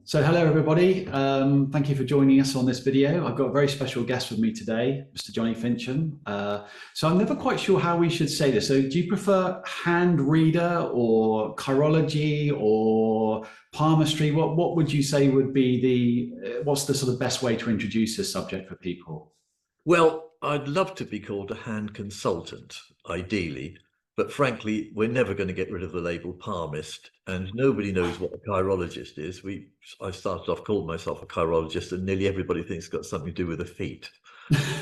So hello everybody. Thank you for joining us on this video. I've got a very special guest with me today, Mr. Johnny Fincham. So I'm never quite sure how we should say this. So do you prefer hand reader or chirology or palmistry? What would you say would be what's the sort of best way to introduce this subject for people? Well, I'd love to be called a hand consultant, ideally, but frankly, we're never going to get rid of the label palmist, and nobody knows what a chirologist is. I started off calling myself a chirologist, and nearly everybody thinks it's got something to do with the feet.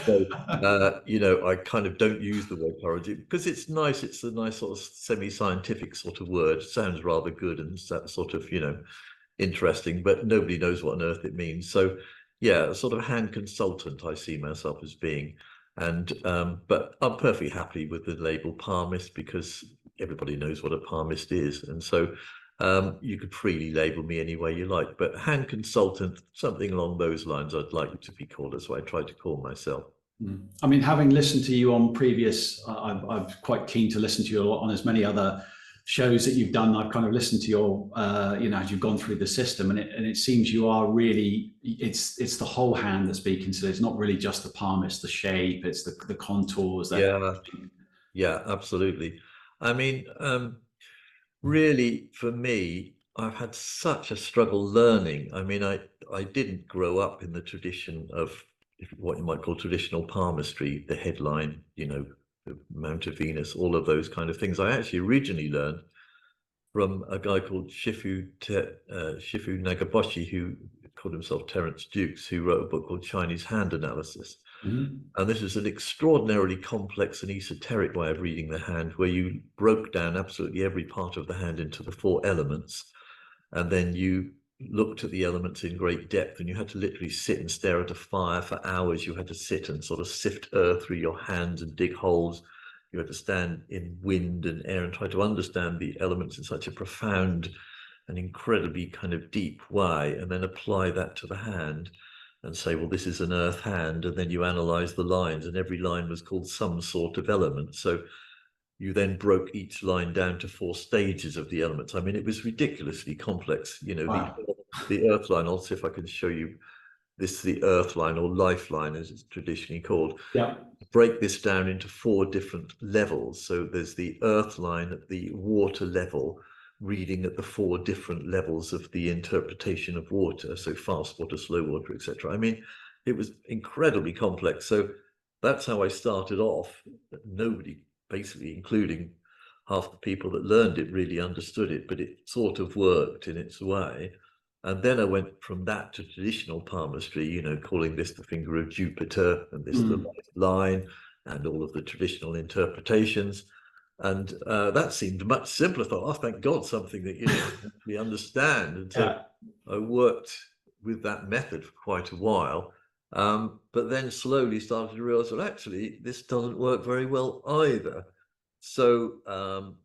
So, I kind of don't use the word chirology because it's nice. It's a nice sort of semi-scientific sort of word. Sounds rather good and sort of, interesting, but nobody knows what on earth it means. So yeah, a sort of hand consultant I see myself as being. And but I'm perfectly happy with the label palmist because everybody knows what a palmist is. And so you could freely label me any way you like, but hand consultant, something along those lines, I'd like to be called. That's what I try to call myself. I mean, having listened to you on previous, I'm quite keen to listen to you on as many other shows that you've done. I've kind of listened to your, as you've gone through the system, and it seems you are really, it's the whole hand that's being considered. It's not really just the palm, it's the shape, it's the contours. Yeah, absolutely. I mean, really, for me, I've had such a struggle learning. I mean, I didn't grow up in the tradition of what you might call traditional palmistry, the headline, the Mount of Venus, all of those kind of things. I actually originally learned from a guy called Shifu Nagaboshi, who called himself Terence Dukes, who wrote a book called Chinese Hand Analysis. Mm-hmm. And this is an extraordinarily complex and esoteric way of reading the hand, where you broke down absolutely every part of the hand into the four elements. And then you looked at the elements in great depth, and you had to literally sit and stare at a fire for hours. You had to sit and sort of sift earth through your hands and dig holes. You had to stand in wind and air and try to understand the elements in such a profound and incredibly kind of deep way, and then apply that to the hand and say, well, this is an earth hand. And then you analyze the lines, and every line was called some sort of element. So you then broke each line down to four stages of the elements. I mean, it was ridiculously complex. Wow. The earth line, I'll see if I can show you this, the earth line or lifeline as it's traditionally called. Yeah. Break this down into four different levels. So there's the earth line at the water level, reading at the four different levels of the interpretation of water. So fast water, slow water, etc. I mean, it was incredibly complex. So that's how I started off. Nobody, basically, including half the people that learned it, really understood it, but it sort of worked in its way. And then I went from that to traditional palmistry, calling this the finger of Jupiter and this the line and all of the traditional interpretations. And that seemed much simpler. I thought, oh, thank God, something that we understand. And so I worked with that method for quite a while, but then slowly started to realize, well, actually, this doesn't work very well either. So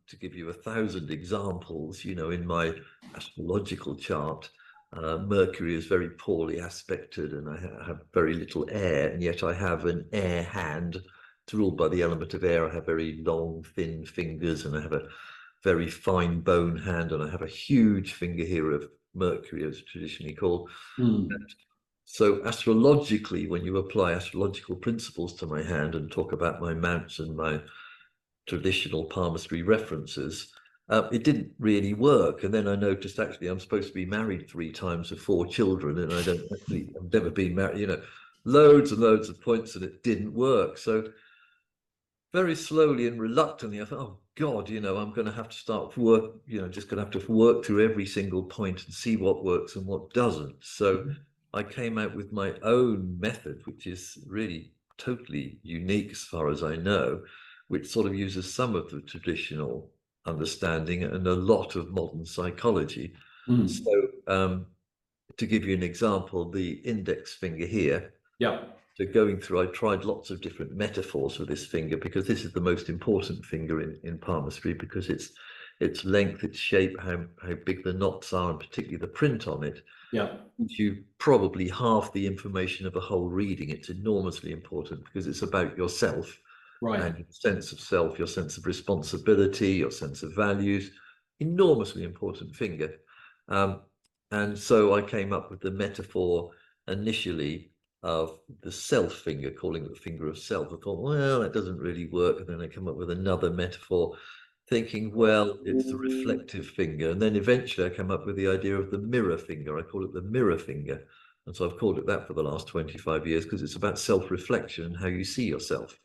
to give you 1,000 examples, in my astrological chart, Mercury is very poorly aspected, and I have very little air, and yet I have an air hand. It's ruled by the element of air. I have very long, thin fingers, and I have a very fine bone hand, and I have a huge finger here of Mercury, as traditionally called. So astrologically, when you apply astrological principles to my hand and talk about my mounts and my traditional palmistry references, it didn't really work. And then I noticed, actually, I'm supposed to be married 3 times with 4 children, and I've never been married, loads and loads of points, and it didn't work. So very slowly and reluctantly, I thought, oh God, I'm going to have to start work, just going to have to work through every single point and see what works and what doesn't. So I came out with my own method, which is really totally unique as far as I know, which sort of uses some of the traditional understanding and a lot of modern psychology. So to give you an example, the index finger here. Yeah. So going through, I tried lots of different metaphors for this finger, because this is the most important finger in palmistry, because its length, its shape, how big the knots are, and particularly the print on it. Yeah. Gives you probably half the information of a whole reading. It's enormously important because it's about yourself. Right. And your sense of self, your sense of responsibility, your sense of values. Enormously important finger. And so I came up with the metaphor initially of the self finger, calling it the finger of self. I thought, well, that doesn't really work. And then I come up with another metaphor, thinking, well, it's the reflective finger. And then eventually I came up with the idea of the mirror finger. I call it the mirror finger. And so I've called it that for the last 25 years because it's about self-reflection and how you see yourself.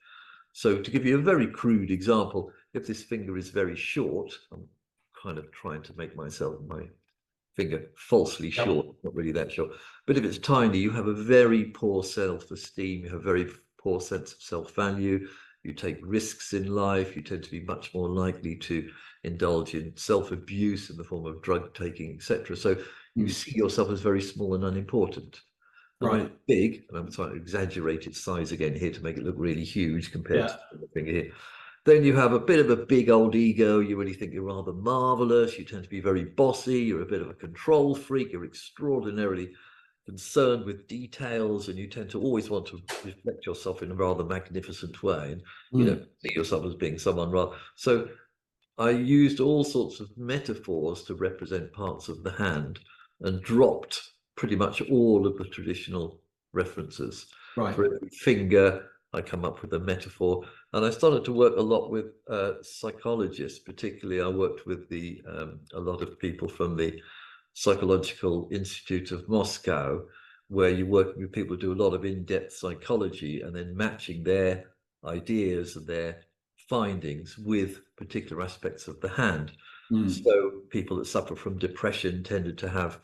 So to give you a very crude example, if this finger is very short, I'm kind of trying to make my finger falsely short, not really that short. But if it's tiny, you have a very poor self-esteem, you have very poor sense of self-value, you take risks in life, you tend to be much more likely to indulge in self-abuse in the form of drug taking, etc. So you see yourself as very small and unimportant. And when it's big, and I'm trying to exaggerate its size again here to make it look really huge compared to the finger here, then you have a bit of a big old ego. You really think you're rather marvelous. You tend to be very bossy. You're a bit of a control freak. You're extraordinarily concerned with details, and you tend to always want to reflect yourself in a rather magnificent way, and you know, see yourself as being someone rather. So I used all sorts of metaphors to represent parts of the hand and dropped pretty much all of the traditional references. For every finger, I come up with a metaphor, and I started to work a lot with psychologists. Particularly, I worked with a lot of people from the Psychological Institute of Moscow, where you work with people who do a lot of in-depth psychology and then matching their ideas and their findings with particular aspects of the hand. So people that suffer from depression tended to have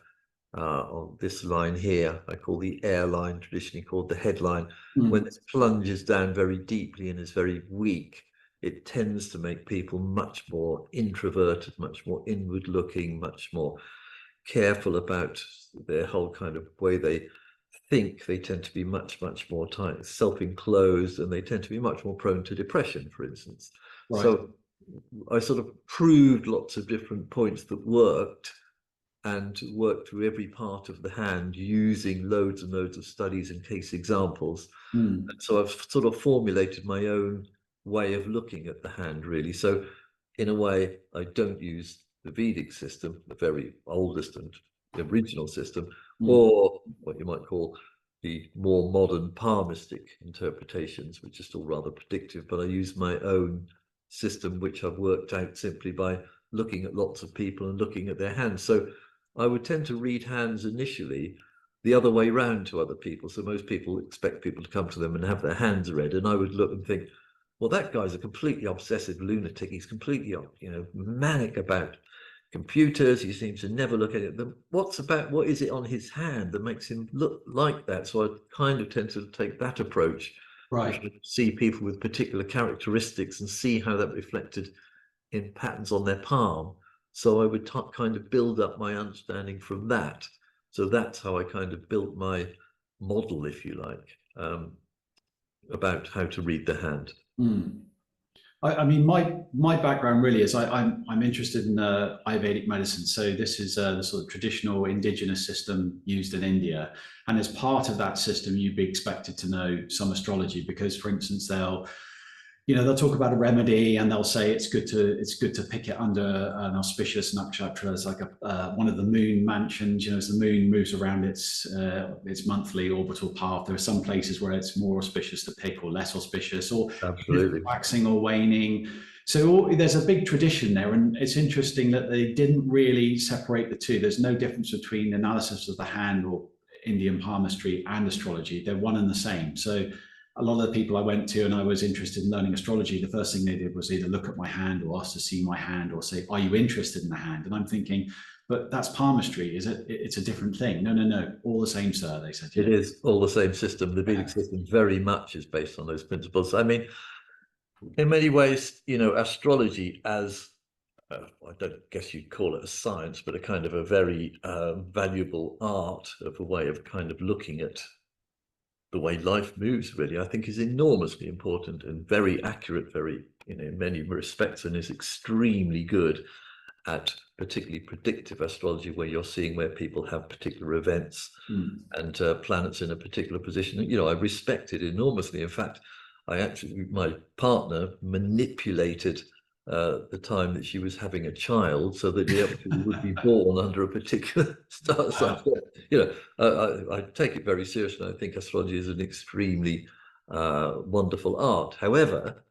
on this line here, I call the air line, traditionally called the headline, when this plunges down very deeply and is very weak, it tends to make people much more introverted, much more inward looking, much more careful about their whole kind of way they think. They tend to be much more self-enclosed, and they tend to be much more prone to depression, for instance. So I sort of proved lots of different points that worked, and worked through every part of the hand using loads and loads of studies and case examples. And so I've sort of formulated my own way of looking at the hand, really. So in a way, I don't use the Vedic system, the very oldest and original system, or what you might call the more modern palmistic interpretations, which are still rather predictive, but I use my own system, which I've worked out simply by looking at lots of people and looking at their hands. So I would tend to read hands initially the other way round to other people. So most people expect people to come to them and have their hands read, and I would look and think, well, that guy's a completely obsessive lunatic. He's completely, you know, manic about computers. He seems to never look at it. What is it on his hand that makes him look like that? So I kind of tend to take that approach, see people with particular characteristics and see how that reflected in patterns on their palm. So I would kind of build up my understanding from that. So that's how I kind of built my model, if you like, about how to read the hand. I mean, my background really is I'm interested in Ayurvedic medicine. So this is the sort of traditional indigenous system used in India, and as part of that system, you'd be expected to know some astrology because, for instance, they'll talk about a remedy and they'll say it's good to pick it under an auspicious nakshatra. It's like one of the moon mansions. As the moon moves around its monthly orbital path, there are some places where it's more auspicious to pick or less auspicious, or waxing or waning. So there's a big tradition there, and it's interesting that they didn't really separate the two. There's no difference between analysis of the hand or Indian palmistry and astrology. They're one and the same. So a lot of the people I went to and I was interested in learning astrology, the first thing they did was either look at my hand or ask to see my hand or say, are you interested in the hand? And I'm thinking, but that's palmistry, is it? It's a different thing. No, all the same, sir, they said. It is all the same system. The Vedic system very much is based on those principles. I mean, in many ways, astrology as, I don't guess you'd call it a science, but a kind of a very valuable art of a way of kind of looking at the way life moves, really, I think is enormously important and very accurate, very, in many respects, and is extremely good at particularly predictive astrology, where you're seeing where people have particular events and planets in a particular position. I respect it enormously. In fact, my partner manipulated the time that she was having a child, so that the actually would be born under a particular star sign. You know, I take it very seriously. I think astrology is an extremely wonderful art. However,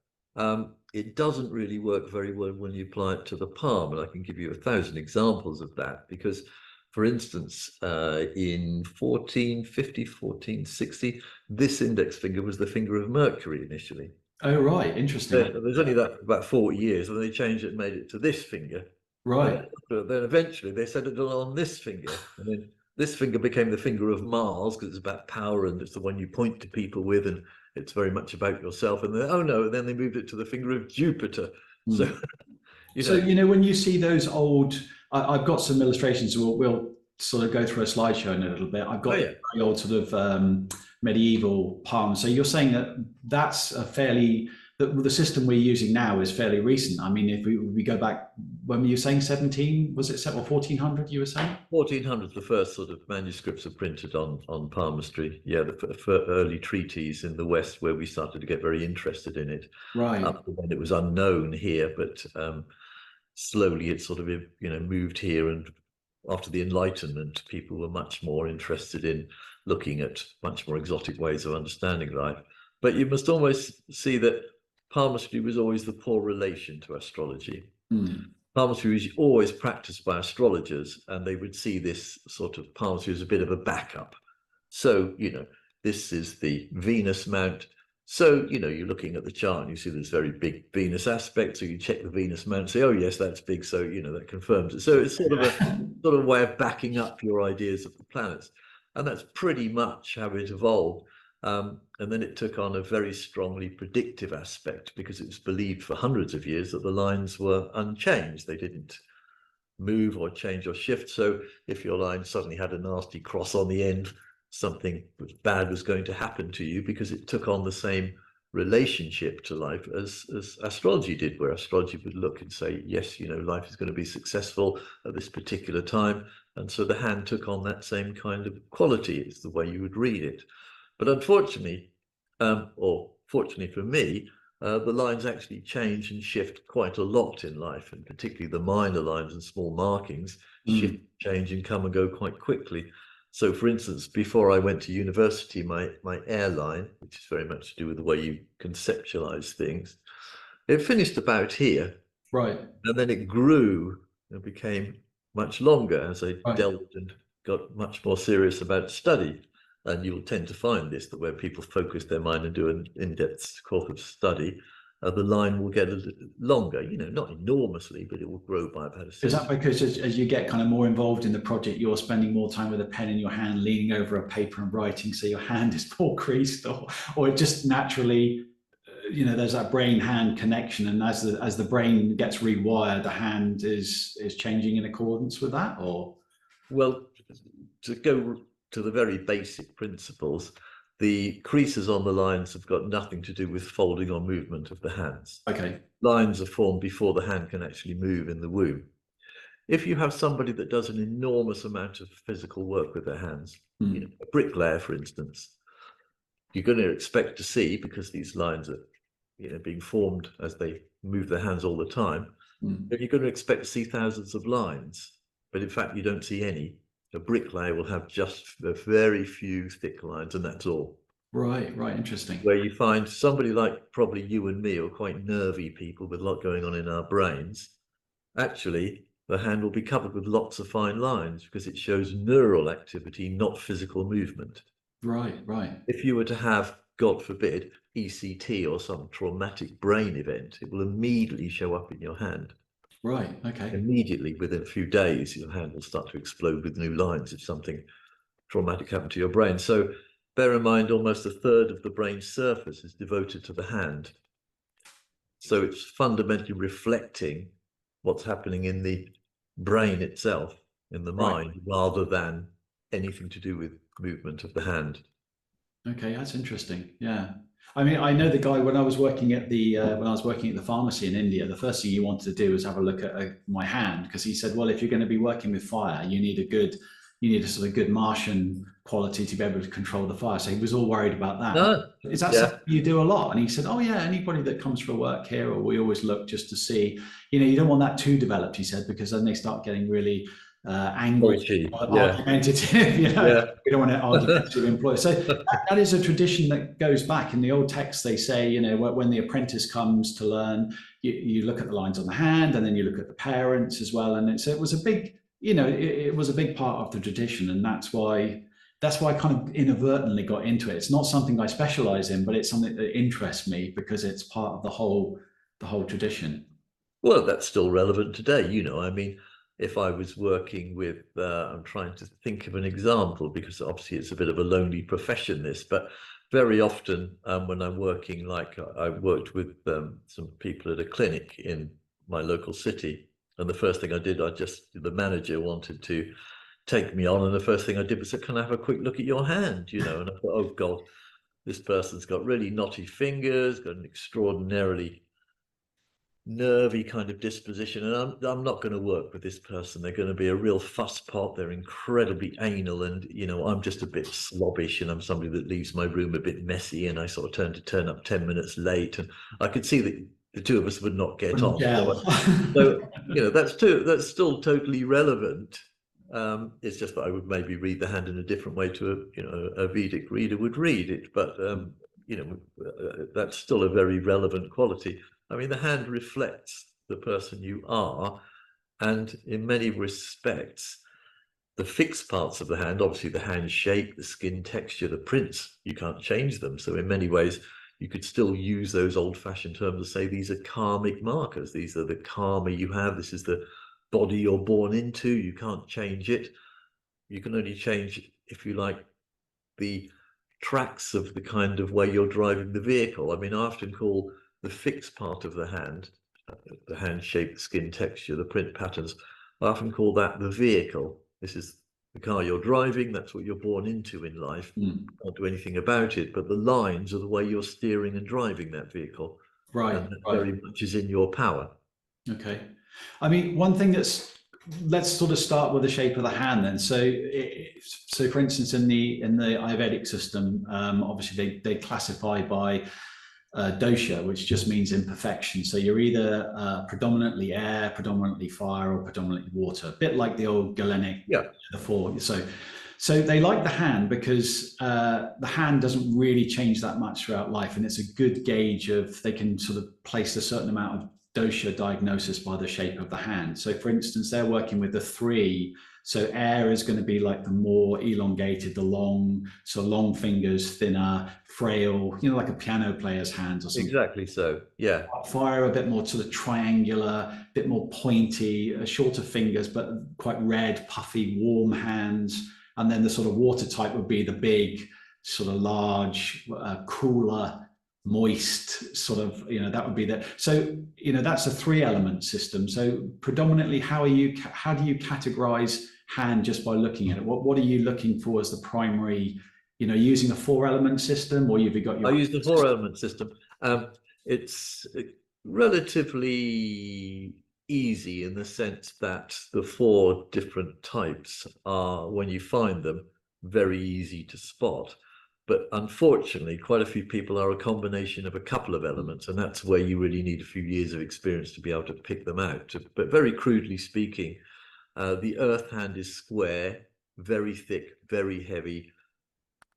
it doesn't really work very well when you apply it to the palm, and I can give you 1,000 examples of that. Because, for instance, in 1450, 1460, this index finger was the finger of Mercury initially. Oh, right. Interesting. There's only that for about 40 years, and they changed it and made it to this finger. Right. Then eventually they set it on this finger, and then this finger became the finger of Mars, because it's about power and it's the one you point to people with, and it's very much about yourself. And then, oh no, then they moved it to the finger of Jupiter. So, you know, when you see those old, I've got some illustrations. We'll sort of go through a slideshow in a little bit. I've got very old sort of medieval palms. So you're saying that that's a fairly, the system we're using now is fairly recent. I mean, if we go back, when were you saying 17, was it, or 1400 you were saying? 1400, the first sort of manuscripts are printed on palmistry. Yeah, the early treatises in the West, where we started to get very interested in it. Right. Up to then it was unknown here, but slowly it sort of, you know, moved here, and after the Enlightenment, people were much more interested in looking at much more exotic ways of understanding life. But you must almost see that palmistry was always the poor relation to astrology. Palmistry was always practiced by astrologers, and they would see this sort of palmistry as a bit of a backup. So, you know, this is the Venus mount. So, you know, you're looking at the chart and you see this very big Venus aspect. So you check the Venus mount and say, oh, yes, that's big. So, you know, that confirms it. So it's sort of a way of backing up your ideas of the planets. And that's pretty much how it evolved. And then it took on a very strongly predictive aspect, because it was believed for hundreds of years that the lines were unchanged. They didn't move or change or shift. So if your line suddenly had a nasty cross on the end, something bad was going to happen to you, because it took on the same relationship to life as astrology did, where astrology would look and say, yes, you know, life is going to be successful at this particular time. And so the hand took on that same kind of quality. It's the way you would read it. But unfortunately, or fortunately for me, the lines actually change and shift quite a lot in life, and particularly the minor lines and small markings shift, change, and come and go quite quickly. So, for instance, before I went to university, my airline, which is very much to do with the way you conceptualize things, it finished about here. Right. And then it grew and became much longer as I delved and got much more serious about study. And you'll tend to find this, that where people focus their mind and do an in-depth course of study, the line will get a little longer, you know, not enormously, but it will grow by about a Is that because as you get kind of more involved in the project, you're spending more time with a pen in your hand, leaning over a paper and writing, so your hand is more creased, or it just naturally, you know, there's that brain-hand connection, and as the brain gets rewired, the hand is changing in accordance with that? Or, well, to go to the very basic principles, the creases on the lines have got nothing to do with folding or movement of the hands. Okay. Lines are formed before the hand can actually move in the womb. If you have somebody that does an enormous amount of physical work with their hands, you know, a bricklayer, for instance, you're going to expect to see, because these lines are, you know, being formed as they move their hands all the time, but you're going to expect to see thousands of lines. But in fact, you don't see any. A bricklayer will have just a very few thick lines, and that's all. Right, interesting. Where you find somebody like probably you and me, or quite nervy people with a lot going on in our brains, actually the hand will be covered with lots of fine lines, because it shows neural activity, not physical movement. Right. If you were to have, God forbid, ECT or some traumatic brain event, it will immediately show up in your hand. Right, okay. Immediately, within a few days, your hand will start to explode with new lines if something traumatic happened to your brain. So bear in mind, almost a third of the brain's surface is devoted to the hand. So it's fundamentally reflecting what's happening in the brain itself, in the mind, rather than anything to do with movement of the hand. Okay, that's interesting. Yeah. I mean, I know the guy when I was working at the pharmacy in India. The first thing he wanted to do was have a look at my hand, because he said, well, if you're going to be working with fire, you need a good, you need a sort of good Martian quality to be able to control the fire. So he was all worried about that. No, Is that yeah, something you do a lot? And he said, oh yeah, anybody that comes for work here, or we always look just to see, you don't want that too developed, he said, because then they start getting really angry, Poetry, yeah, argumentative, yeah. we don't want to argumentative employees. So that is a tradition that goes back. In the old texts, they say, when the apprentice comes to learn, you look at the lines on the hand, and then you look at the parents as well. And it was a big, it was a big part of the tradition, and that's why I kind of inadvertently got into it. It's not something I specialize in, but it's something that interests me because it's part of the whole tradition. Well, that's still relevant today. I mean, if I was working with, I'm trying to think of an example, because obviously it's a bit of a lonely profession, this, but very often when I'm working, like I worked with some people at a clinic in my local city, and the first thing I did, the manager wanted to take me on, and the first thing I did was say, can I have a quick look at your hand? And I thought, oh God, this person's got really knotty fingers, got an extraordinarily nervy kind of disposition, and I'm not going to work with this person. They're going to be a real fusspot. They're incredibly anal, and I'm just a bit slobbish, and I'm somebody that leaves my room a bit messy, and I sort of turn up 10 minutes late, and I could see that the two of us would not get on. So that's still totally relevant. It's just that I would maybe read the hand in a different way to a Vedic reader would read it, but that's still a very relevant quality. I mean, the hand reflects the person you are, and in many respects, the fixed parts of the hand, obviously the hand shape, the skin texture, the prints, you can't change them. So in many ways, you could still use those old-fashioned terms to say these are karmic markers. These are the karma you have. This is the body you're born into. You can't change it. You can only change, if you like, the tracks of the kind of way you're driving the vehicle. I mean, I often call the fixed part of the hand shape, the skin texture, the print patterns, I often call that the vehicle. This is the car you're driving. That's what you're born into in life. Can't do anything about it, but the lines are the way you're steering and driving that vehicle. Right. And that very much is in your power. Okay. I mean, one thing let's sort of start with the shape of the hand then. So for instance, in the Ayurvedic system, obviously they classify by dosha, which just means imperfection. So you're either predominantly air, predominantly fire, or predominantly water, a bit like the old Galenic, the four. So they like the hand because the hand doesn't really change that much throughout life, and it's a good gauge of, they can sort of place a certain amount of dosha diagnosis by the shape of the hand. So for instance, they're working with the three. So air is going to be like the more elongated, the long fingers, thinner, frail, like a piano player's hands or something. Exactly so, yeah. Fire, a bit more sort of triangular, a bit more pointy, shorter fingers, but quite red, puffy, warm hands. And then the sort of water type would be the big, sort of large, cooler, moist sort of, that would be that. So, that's a 3-element system. So predominantly, how do you categorize hand just by looking at it? What are you looking for as the primary, using a 4-element system, or you've got your... I use the 4-element system. It's relatively easy in the sense that the 4 different types are, when you find them, very easy to spot. But unfortunately, quite a few people are a combination of a couple of elements, and that's where you really need a few years of experience to be able to pick them out. But very crudely speaking, the earth hand is square, very thick, very heavy,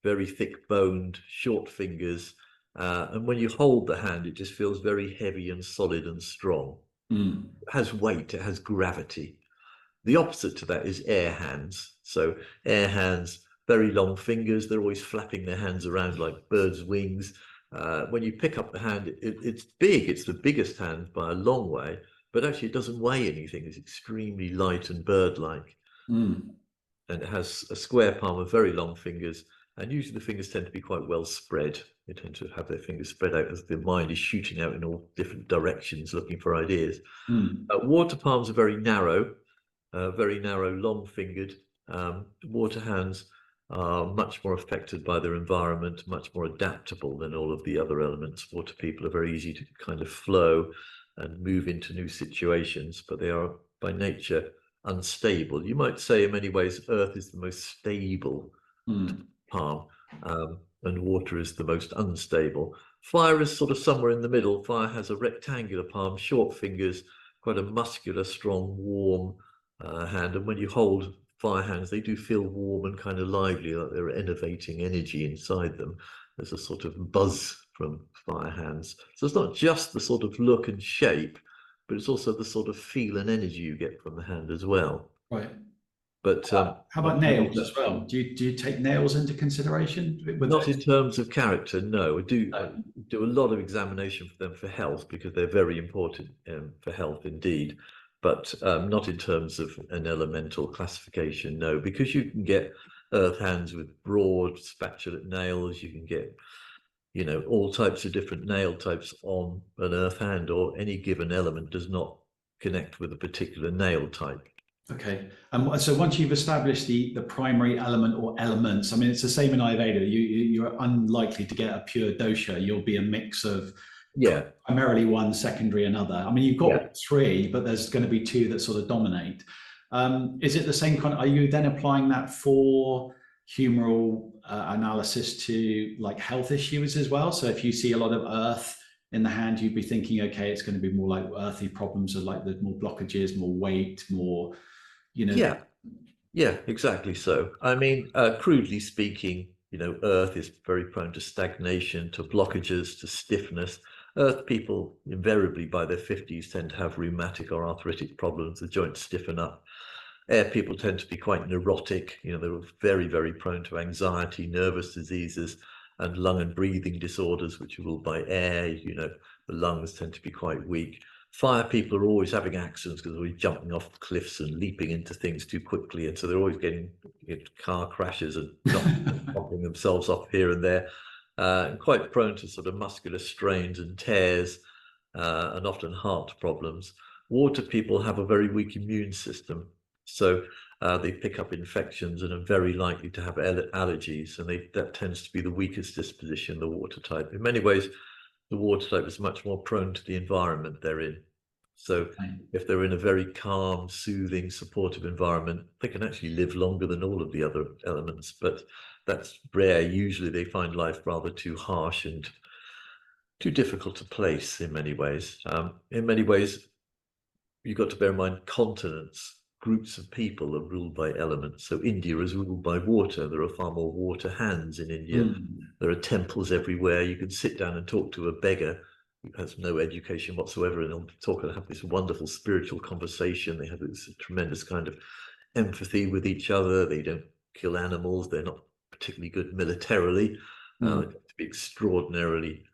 very thick boned, short fingers. And when you hold the hand, it just feels very heavy and solid and strong. It has weight, it has gravity. The opposite to that is air hands. So air hands, very long fingers, they're always flapping their hands around like birds' wings. When you pick up the hand, it's big, it's the biggest hand by a long way, but actually it doesn't weigh anything. It's extremely light and bird-like. And it has a square palm with very long fingers, and usually the fingers tend to be quite well spread. They tend to have their fingers spread out as the mind is shooting out in all different directions looking for ideas. Water palms are very narrow, long-fingered. Water hands are much more affected by their environment, much more adaptable than all of the other elements. Water people are very easy to kind of flow and move into new situations, but they are by nature unstable. You might say in many ways earth is the most stable palm, and water is the most unstable. Fire is sort of somewhere in the middle. Fire has a rectangular palm, short fingers, quite a muscular, strong, warm hand. And when you hold fire hands, they do feel warm and kind of lively, like they're enervating energy inside them. There's a sort of buzz from fire hands. So it's not just the sort of look and shape, but it's also the sort of feel and energy you get from the hand as well. Right. But how about nails as well? Do you take nails into consideration? Not in terms of character, no. I do a lot of examination for them for health, because they're very important for health indeed, but not in terms of an elemental classification, no. Because you can get earth hands with broad spatulate nails, you can get, you know, all types of different nail types on an earth hand, or any given element does not connect with a particular nail type. Okay, and so once you've established the primary element or elements, I mean, it's the same in Ayurveda. You're unlikely to get a pure dosha. You'll be a mix of primarily one, secondary another. I mean, you've got three, but there's going to be two that sort of dominate. Is it the same kind? Are you then applying that for humoral analysis to like health issues as well? So if you see a lot of earth in the hand, you'd be thinking, okay, it's going to be more like earthy problems, or like there's more blockages, more weight, more, you know. Yeah, exactly so. I mean, crudely speaking, you know, earth is very prone to stagnation, to blockages, to stiffness. Earth people invariably by their 50s tend to have rheumatic or arthritic problems. The joints stiffen up. Air people tend to be quite neurotic. You know, they're very, very prone to anxiety, nervous diseases, and lung and breathing disorders, which are ruled by air. You know, the lungs tend to be quite weak. Fire people are always having accidents because they're always jumping off the cliffs and leaping into things too quickly, and so they're always getting car crashes and knocking themselves off here and there, and quite prone to sort of muscular strains and tears, and often heart problems. Water people have a very weak immune system, so they pick up infections and are very likely to have allergies, and that tends to be the weakest disposition, the water type. In many ways, the water type is much more prone to the environment they're in. So if they're in a very calm, soothing, supportive environment, they can actually live longer than all of the other elements, but that's rare. Usually they find life rather too harsh and too difficult to place in many ways. In many ways, you've got to bear in mind continents. Groups of people are ruled by elements. So India is ruled by water. There are far more water hands in India. There are temples everywhere. You can sit down and talk to a beggar who has no education whatsoever, and they'll talk and have this wonderful spiritual conversation. They have this tremendous kind of empathy with each other. They don't kill animals. They're not particularly good militarily. They have to be extraordinarily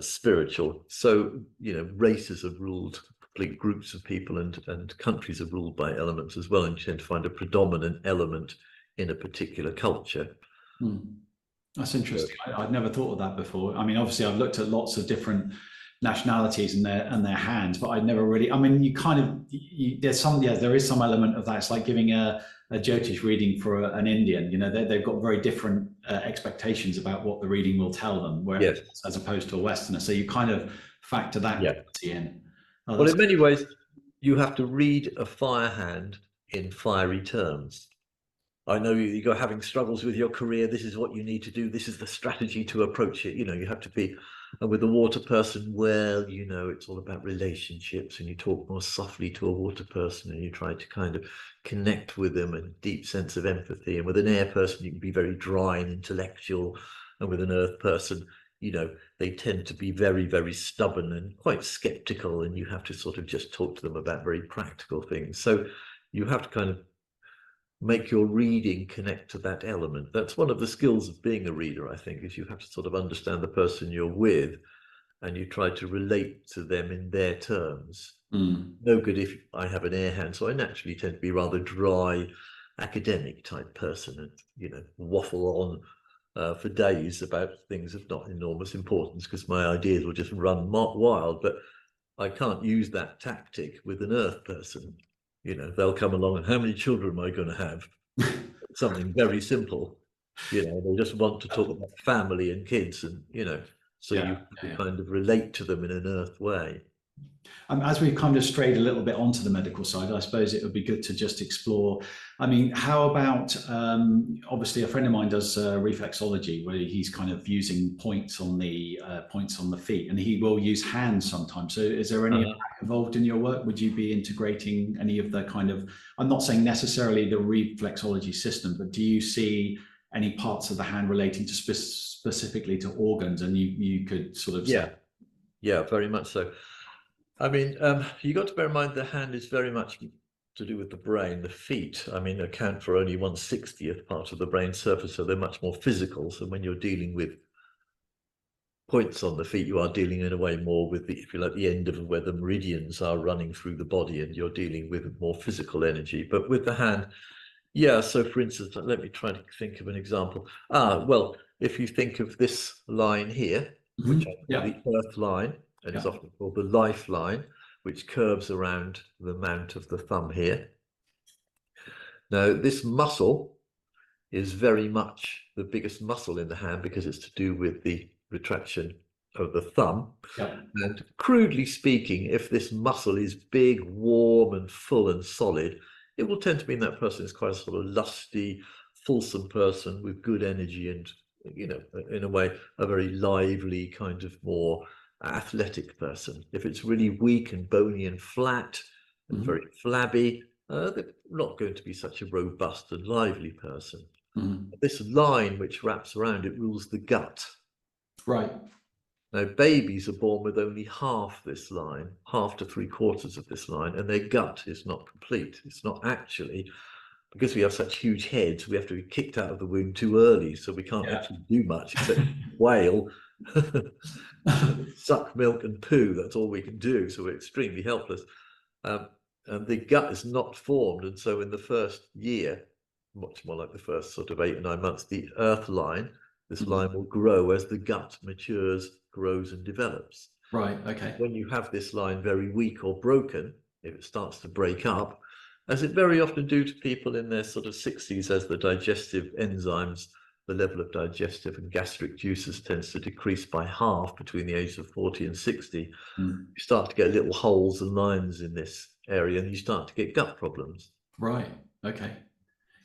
spiritual. So, you know, races are ruled, complete groups of people and countries are ruled by elements as well, and you tend to find a predominant element in a particular culture. That's interesting. I'd never thought of that before. I mean, obviously I've looked at lots of different nationalities and their hands, but I'd never really, I mean, you kind of, there is some element of that. It's like giving a Jyotish reading for an Indian. You know, they've got very different expectations about what the reading will tell them, as opposed to a Westerner. So you kind of factor that in. Oh, well, in many ways, you have to read a fire hand in fiery terms. I know you're having struggles with your career. This is what you need to do. This is the strategy to approach it. You know, you have to be, and with a water person, well, you know, it's all about relationships, and you talk more softly to a water person and you try to kind of connect with them, and deep sense of empathy. And with an air person, you can be very dry and intellectual. And with an earth person, you know, they tend to be very, very stubborn and quite skeptical, and you have to sort of just talk to them about very practical things. So you have to kind of make your reading connect to that element. That's one of the skills of being a reader, I think, is you have to sort of understand the person you're with, and you try to relate to them in their terms. No good if I have an air hand, so I naturally tend to be rather dry, academic type person, and, you know, waffle on for days about things of not enormous importance, because my ideas will just run wild. But I can't use that tactic with an earth person. You know, they'll come along and how many children am I going to have? Something very simple. You know, they just want to talk about family and kids, and, you know, so you kind of relate to them in an earth way. As we've kind of strayed a little bit onto the medical side, I suppose it would be good to just explore. I mean, how about obviously a friend of mine does reflexology, where he's kind of using points on the feet, and he will use hands sometimes. So, is there any of that involved in your work? Would you be integrating any of the kind of? I'm not saying necessarily the reflexology system, but do you see any parts of the hand relating to specifically to organs, and you could sort of say, yeah, very much so. I mean, you got to bear in mind the hand is very much to do with the brain. The feet, I mean, account for only 1/60th part of the brain surface, so they're much more physical. So when you're dealing with points on the feet, you are dealing in a way more with the, if you like, the end of where the meridians are running through the body, and you're dealing with more physical energy. But with the hand, yeah. So for instance, let me try to think of an example. Well, if you think of this line here, which I call the earth line, and it's often called the lifeline, which curves around the mount of the thumb here. Now, this muscle is very much the biggest muscle in the hand because it's to do with the retraction of the thumb. And crudely speaking, if this muscle is big, warm and full and solid, it will tend to mean that person is quite a sort of lusty, fulsome person with good energy and, you know, in a way, a very lively kind of more athletic person. If it's really weak and bony and flat and very flabby, they're not going to be such a robust and lively person. This line which wraps around it rules the gut. Right. Now, babies are born with only half this line, half to 3/4 of this line, and their gut is not complete. It's not actually, because we have such huge heads, we have to be kicked out of the womb too early, so we can't actually do much except wail, suck milk and poo. That's all we can do, so we're extremely helpless. And the gut is not formed, and so in the first year, much more like the first sort of 8 or 9 months, the earth line, this line will grow as the gut matures, grows and develops. Right, okay. When you have this line very weak or broken, if it starts to break up, as it very often do to people in their sort of 60s, as the digestive enzymes, the level of digestive and gastric juices tends to decrease by half between the ages of 40 and 60, you start to get little holes and lines in this area, and you start to get gut problems. Right, okay.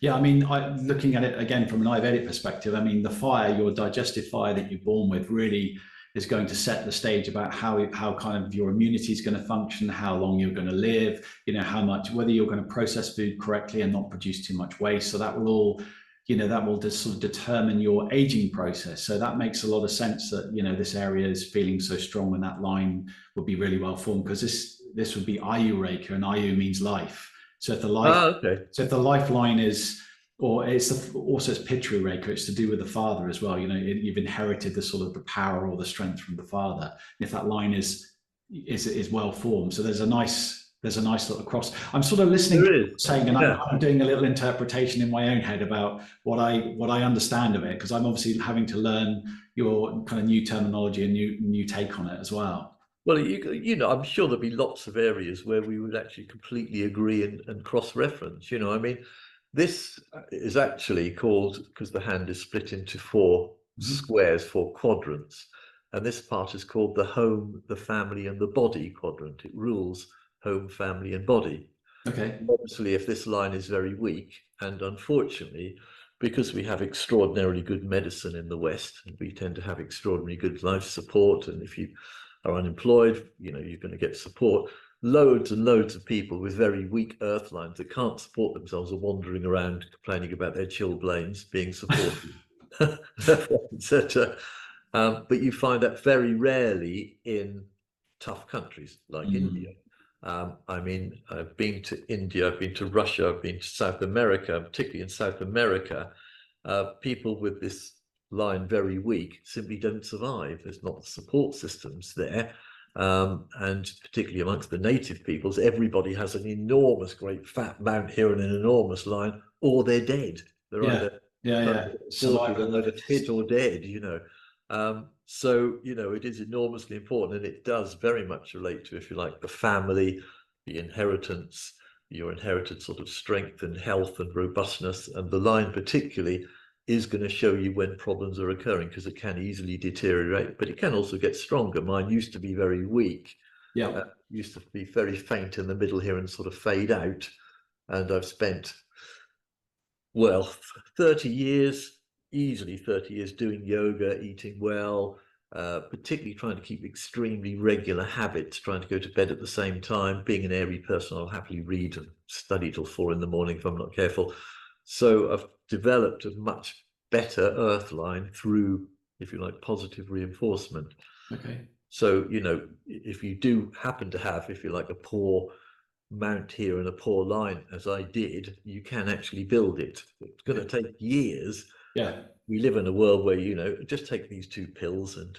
Yeah, I mean, looking at it again from an Ayurvedic perspective, I mean, the fire, your digestive fire that you're born with, really is going to set the stage about how kind of your immunity is going to function, how long you're going to live, you know, how much, whether you're going to process food correctly and not produce too much waste. So that will all, you know, that will just sort of determine your aging process. So that makes a lot of sense that, you know, this area is feeling so strong, and that line would be really well formed, because this would be Ayu Rekha, and Ayu means life. So if the so if the lifeline is, or also it's Pitru Rekha, it's to do with the father as well. You know, you've inherited the sort of the power or the strength from the father. And if that line is well formed, so there's a nice little cross. I'm sort of listening, saying, and I'm doing a little interpretation in my own head about what I understand of it, because I'm obviously having to learn your kind of new terminology and new take on it as well. Well, you know, I'm sure there'll be lots of areas where we would actually completely agree and cross-reference. You know, I mean, this is actually called, because the hand is split into 4 squares, 4 quadrants, and this part is called the home, the family, and the body quadrant. It rules home, family, and body. Okay. Obviously, if this line is very weak, and unfortunately, because we have extraordinarily good medicine in the West, and we tend to have extraordinarily good life support, and if you are unemployed, you know, you're going to get support. Loads and loads of people with very weak earth lines that can't support themselves are wandering around complaining about their chilblains being supported, etc. But you find that very rarely in tough countries like India. I mean, I've been to India, I've been to Russia, I've been to South America. Particularly in South America, people with this line very weak simply don't survive. There's not support systems there, and particularly amongst the native peoples, everybody has an enormous great fat mount here and an enormous line, or they're dead. They're either fit or dead, you know. So, you know, it is enormously important, and it does very much relate to, if you like, the family, the inheritance, your inherited sort of strength and health and robustness, and the line particularly is going to show you when problems are occurring, because it can easily deteriorate, but it can also get stronger. Mine used to be very weak, Yeah. Used to be very faint in the middle here and sort of fade out. And I've spent, well, 30 years, easily 30 years doing yoga, eating well, particularly trying to keep extremely regular habits, trying to go to bed at the same time. Being an airy person, I'll happily read and study till 4 in the morning if I'm not careful. So I've developed a much better earth line through, if you like, positive reinforcement. Okay. So, you know, if you do happen to have, if you like, a poor mount here and a poor line, as I did, you can actually build it. It's going to take years. Yeah. We live in a world where, you know, just take these 2 pills and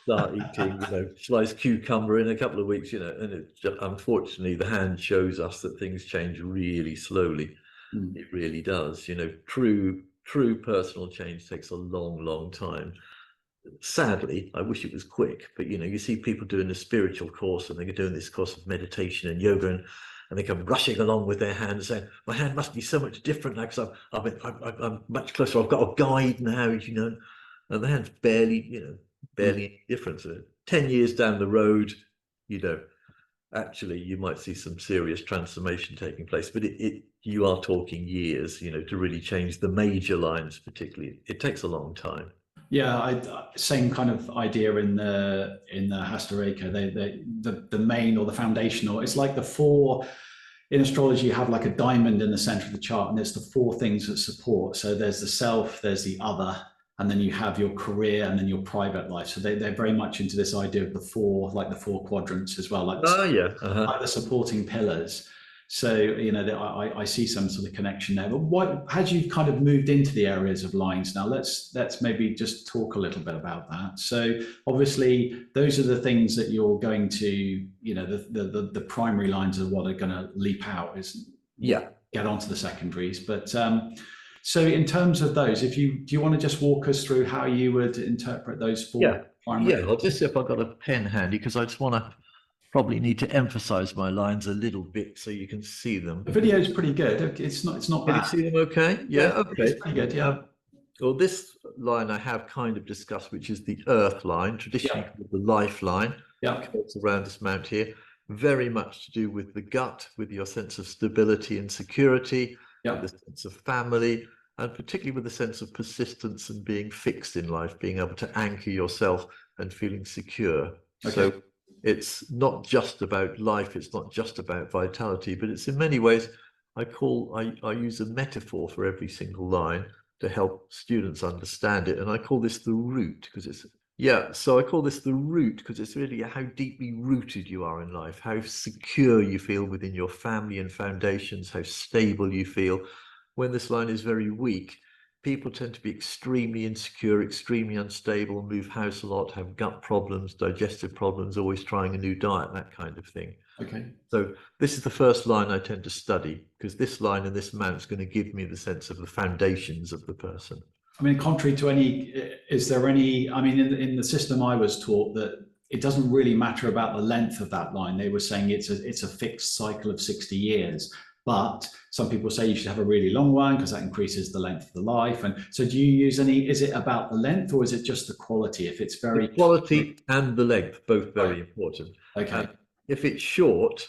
start eating, you know, sliced cucumber in a couple of weeks, you know, and it just, unfortunately, the hand shows us that things change really slowly. It really does. You know, true personal change takes a long time. Sadly, I wish it was quick, but you know, you see people doing a spiritual course and they're doing this course of meditation and yoga, and they come rushing along with their hands saying, my hand must be so much different now because I'm much closer, I've got a guide now, you know, and the hand's barely, you know, any difference. 10 years down the road, you know, actually you might see some serious transformation taking place, but you are talking years, you know, to really change the major lines. Particularly, it takes a long time. Yeah, same kind of idea in the Hasta Rekha. The main or the foundational. It's like the 4 in astrology. You have like a diamond in the center of the chart, and it's the 4 things that support. So there's the self, there's the other, and then you have your career, and then your private life. So they're very much into this idea of the 4, like the 4 quadrants as well, like like the supporting pillars. So, you know, I see some sort of connection there. But as you've kind of moved into the areas of lines now, let's maybe just talk a little bit about that. So obviously, those are the things that you're going to, you know, the primary lines are what are going to leap out, is get onto the secondaries. But so in terms of those, do you want to just walk us through how you would interpret those 4 primary? Yeah, I'll just see if I've got a pen handy, because I just want to probably need to emphasize my lines a little bit so you can see them. The video is pretty good. It's not bad. Can you see them okay? Yeah, okay. It's pretty good, yeah. Well, this line I have kind of discussed, which is the earth line, traditionally called the lifeline. Yeah. It's around this mount here. Very much to do with the gut, with your sense of stability and security, with the sense of family, and particularly with the sense of persistence and being fixed in life, being able to anchor yourself and feeling secure. Okay. So it's not just about life, it's not just about vitality, but it's in many ways, I use a metaphor for every single line to help students understand it. And I call this the root, because it's, so I call this the root because it's really how deeply rooted you are in life, how secure you feel within your family and foundations, how stable you feel. When this line is very weak, people tend to be extremely insecure, extremely unstable, move house a lot, have gut problems, digestive problems, always trying a new diet, that kind of thing. Okay. So this is the first line I tend to study, because this line and this mount is going to give me the sense of the foundations of the person. I mean, contrary to is there any, I mean, in the system I was taught that it doesn't really matter about the length of that line. They were saying it's a fixed cycle of 60 years. But some people say you should have a really long one because that increases the length of the life. And so do you use is it about the length, or is it just the quality? If it's very... The quality and the length, both very important. Okay. If it's short,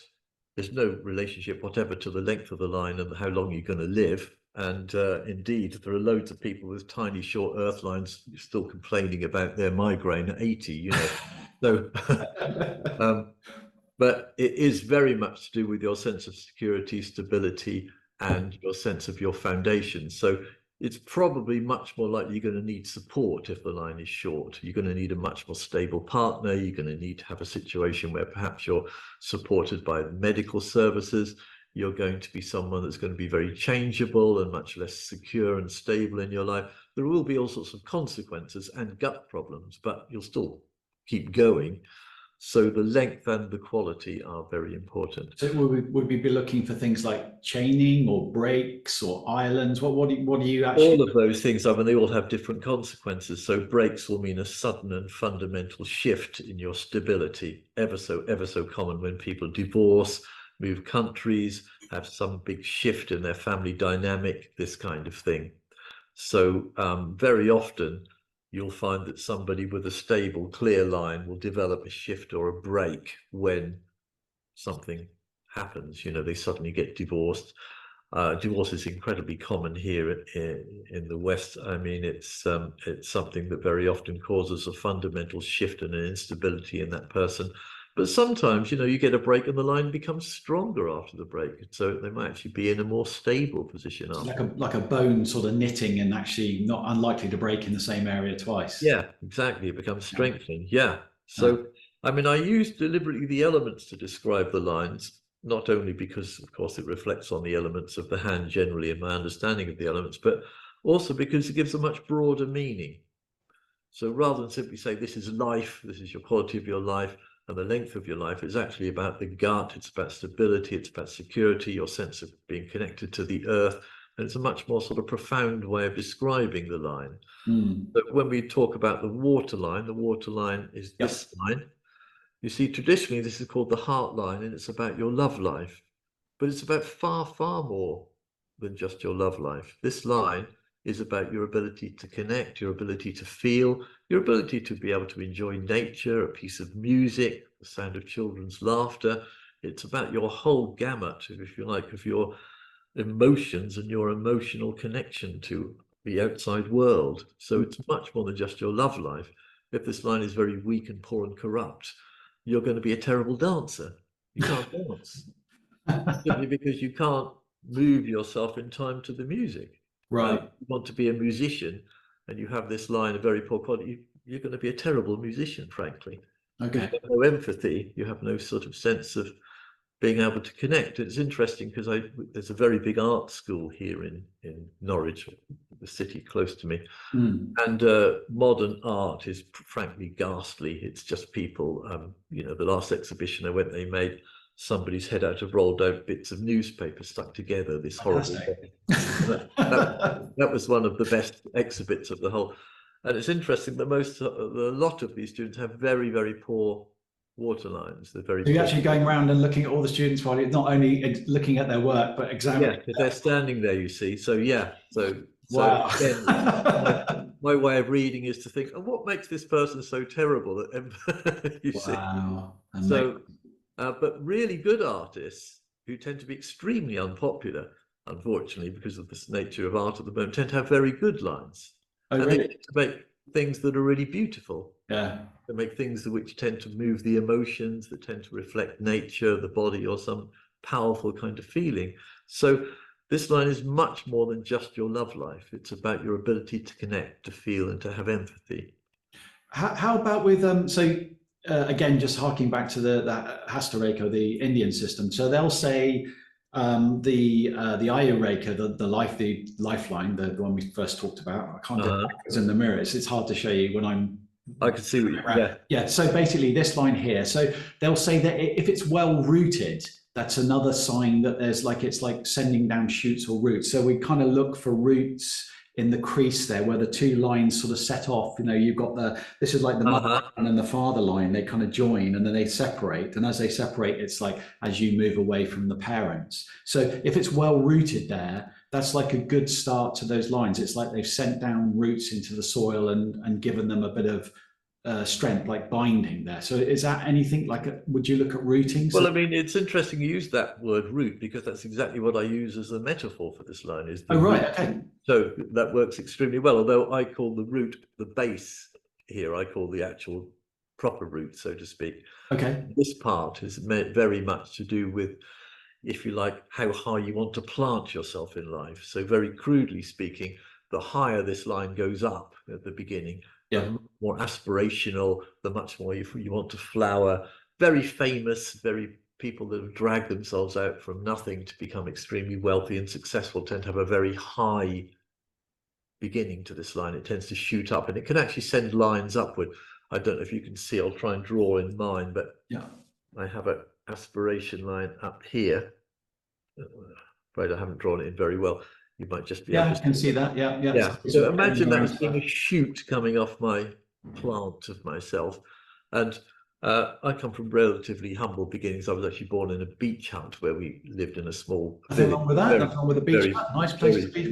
there's no relationship whatever to the length of the line and how long you're going to live. And indeed, there are loads of people with tiny short earth lines still complaining about their migraine at 80, you know. So but it is very much to do with your sense of security, stability, and your sense of your foundation. So it's probably much more likely you're going to need support if the line is short. You're going to need a much more stable partner. You're going to need to have a situation where perhaps you're supported by medical services. You're going to be someone that's going to be very changeable and much less secure and stable in your life. There will be all sorts of consequences and gut problems, but you'll still keep going. So the length and the quality are very important. So would we be looking for things like chaining or breaks or islands? What do you actually... All of those things, I mean, they all have different consequences. So breaks will mean a sudden and fundamental shift in your stability, ever so common when people divorce, move countries, have some big shift in their family dynamic, this kind of thing. So very often, you'll find that somebody with a stable, clear line will develop a shift or a break when something happens. You know, they suddenly get divorced. Divorce is incredibly common here in the West. I mean, it's something that very often causes a fundamental shift and an instability in that person. But sometimes, you know, you get a break and the line becomes stronger after the break. So they might actually be in a more stable position after. Like a bone sort of knitting and actually not unlikely to break in the same area twice. Yeah, exactly. It becomes strengthening. Yeah. So, I mean, I use deliberately the elements to describe the lines, not only because, of course, it reflects on the elements of the hand generally in my understanding of the elements, but also because it gives a much broader meaning. So rather than simply say, this is life, this is your quality of your life, and the length of your life, it's actually about the gut, it's about stability, it's about security, your sense of being connected to the earth. And it's a much more sort of profound way of describing the line. But when we talk about the water line is this line. You see, traditionally, this is called the heart line, and it's about your love life. But it's about far, far more than just your love life. This line is about your ability to connect, your ability to feel, your ability to be able to enjoy nature, a piece of music, the sound of children's laughter. It's about your whole gamut, if you like, of your emotions and your emotional connection to the outside world. So it's much more than just your love life. If this line is very weak and poor and corrupt, you're going to be a terrible dancer. You can't dance simply because you can't move yourself in time to the music. Right. You want to be a musician and you have this line of very poor quality, you're going to be a terrible musician, frankly. Okay. You have no empathy, you have no sort of sense of being able to connect. It's interesting because there's a very big art school here in Norwich, the city close to me, and modern art is frankly ghastly. It's just people, you know, the last exhibition I went, they made somebody's head out of rolled out bits of newspaper stuck together, this horrible that was one of the best exhibits of the whole. And it's interesting that a lot of these students have very, very poor water lines. They're very. So you're actually going around and looking at all the students while you're not only looking at their work but examining. Yeah, they're standing there, you see. So yeah, Wow. again, my way of reading is to think, oh, what makes this person so terrible? You see. So, but really good artists who tend to be extremely unpopular, unfortunately, because of this nature of art at the moment, tend to have very good lines. Oh, and really? they tend to make things that are really beautiful. Yeah. They make things which tend to move the emotions, that tend to reflect nature, the body, or some powerful kind of feeling. So this line is much more than just your love life. It's about your ability to connect, to feel, and to have empathy. How about with again, just harking back to the Hasta Rekha, the Indian system. So they'll say the Ayurveda, the lifeline, the one we first talked about. I can't do it in the mirror. It's hard to show you when I'm. I can see what you, yeah. So basically, this line here. So they'll say that if it's well rooted, that's another sign that it's like sending down shoots or roots. So we kind of look for roots in the crease there where the two lines sort of set off. You know, you've got this is like the mother line and the father line, they kind of join and then they separate. And as they separate, it's like as you move away from the parents. So if it's well rooted there, that's like a good start to those lines. It's like they've sent down roots into the soil and given them a bit of strength, like binding there. So is that anything like, would you look at rooting? Well, I mean, it's interesting you use that word root because that's exactly what I use as a metaphor for this line is the right, root. okay. So that works extremely well, although I call the root the base here. I call the actual proper root, so to speak. Okay. This part is very much to do with, if you like, how high you want to plant yourself in life. So very crudely speaking, the higher this line goes up at the beginning, the more aspirational, the much more you want to flower. Very famous, very people that have dragged themselves out from nothing to become extremely wealthy and successful tend to have a very high beginning to this line. It tends to shoot up and it can actually send lines upward. I don't know if you can see, I'll try and draw in mine, but I have an aspiration line up here. Afraid I haven't drawn it in very well. You might just be able to I can see that. Yeah. So imagine that as being a shoot coming off my plant of myself. And I come from relatively humble beginnings. I was actually born in a beach hut where we lived in a small village. Nothing wrong with that. Nothing wrong with a beach hut. Nice place to be.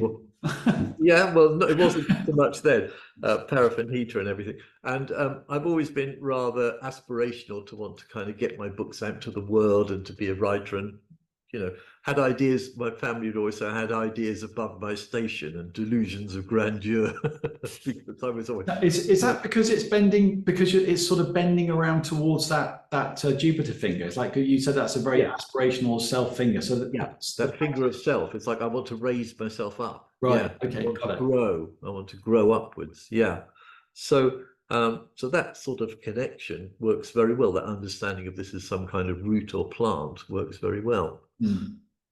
Yeah, well, no, it wasn't so much then, paraffin heater and everything. And I've always been rather aspirational to want to kind of get my books out to the world and to be a writer, and, you know, had ideas. My family would always say I had ideas above my station and delusions of grandeur. Because I was always, Is that because it's bending, because it's sort of bending around towards that Jupiter finger? It's like you said, that's a very yeah, aspirational self finger. So yeah, that finger of self. It's like I want to raise myself up. right. Yeah, I Okay, want to got it. grow. I want to grow upwards. Yeah. So so that sort of connection works very well. That understanding of this as some kind of root or plant works very well. Hmm.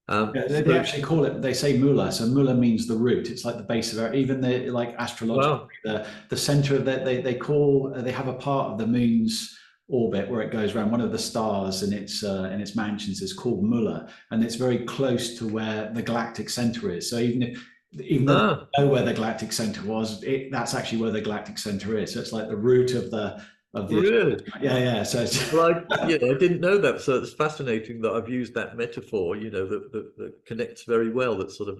Yeah, they So actually call it, they say mula. So mula means the root. It's like the base of it. Even the, like, astrologically, wow. the center of that, they call, they have a part of the moon's orbit where it goes around one of the stars in its mansions is called mula, and it's very close to where the galactic center is. So even though Ah, they know where the galactic center was, that's actually where the galactic center is. So it's like the root of the really? yeah, yeah. So it's Well, I didn't know that. So it's fascinating that I've used that metaphor, that connects very well, that sort of,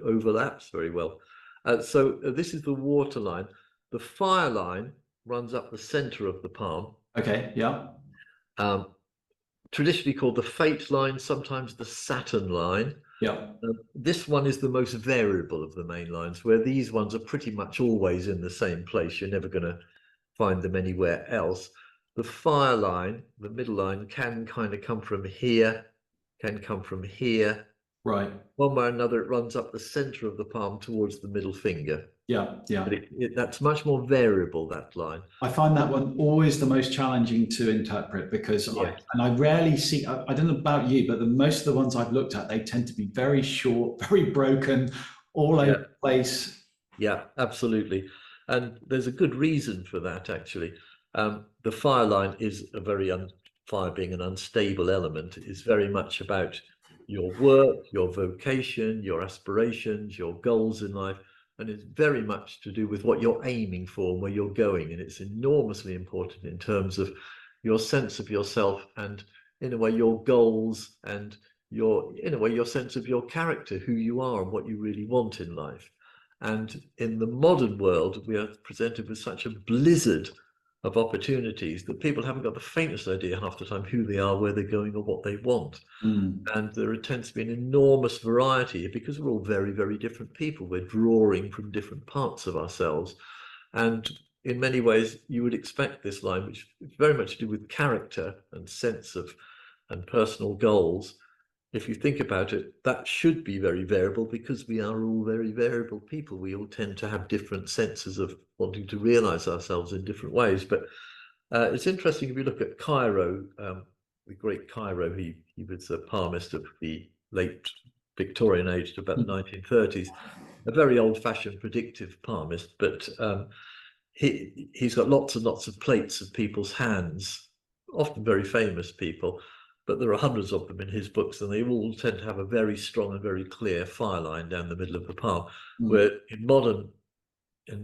overlaps very well. So this is the water line. The fire line runs up the center of the palm, okay, yeah, um, traditionally called the fate line, sometimes the Saturn line. yeah. This one is the most variable of the main lines, where these ones are pretty much always in the same place. You're never going to find them anywhere else. The fire line, the middle line, can kind of come from here, can come from here. Right. One way or another, it runs up the center of the palm towards the middle finger. Yeah, yeah. But that's much more variable, that line. I find that one always the most challenging to interpret because Yes. I rarely see, I don't know about you, but most of the ones I've looked at, they tend to be very short, very broken, all over Yeah. the place. Yeah, absolutely. And there's a good reason for that, actually. The fire line is a very, fire being an unstable element, is very much about your work, your vocation, your aspirations, your goals in life. And it's very much to do with what you're aiming for and where you're going. And it's enormously important in terms of your sense of yourself and, in a way, your goals and in a way, your sense of your character, who you are and what you really want in life. And in the modern world, we are presented with such a blizzard of opportunities that people haven't got the faintest idea half the time who they are, where they're going, or what they want. Mm, And there tends to be an enormous variety because we're all very, very different people. We're drawing from different parts of ourselves. And in many ways, you would expect this line, which is very much to do with character and sense of and personal goals. If you think about it, that should be very variable because we are all very variable people. We all tend to have different senses of wanting to realize ourselves in different ways. But it's interesting if you look at Cairo, the great Cairo, he was a palmist of the late Victorian age to about the 1930s, a very old-fashioned predictive palmist, but he's got lots and lots of plates of people's hands, often very famous people, but there are hundreds of them in his books, and they all tend to have a very strong and very clear fire line down the middle of the palm, where in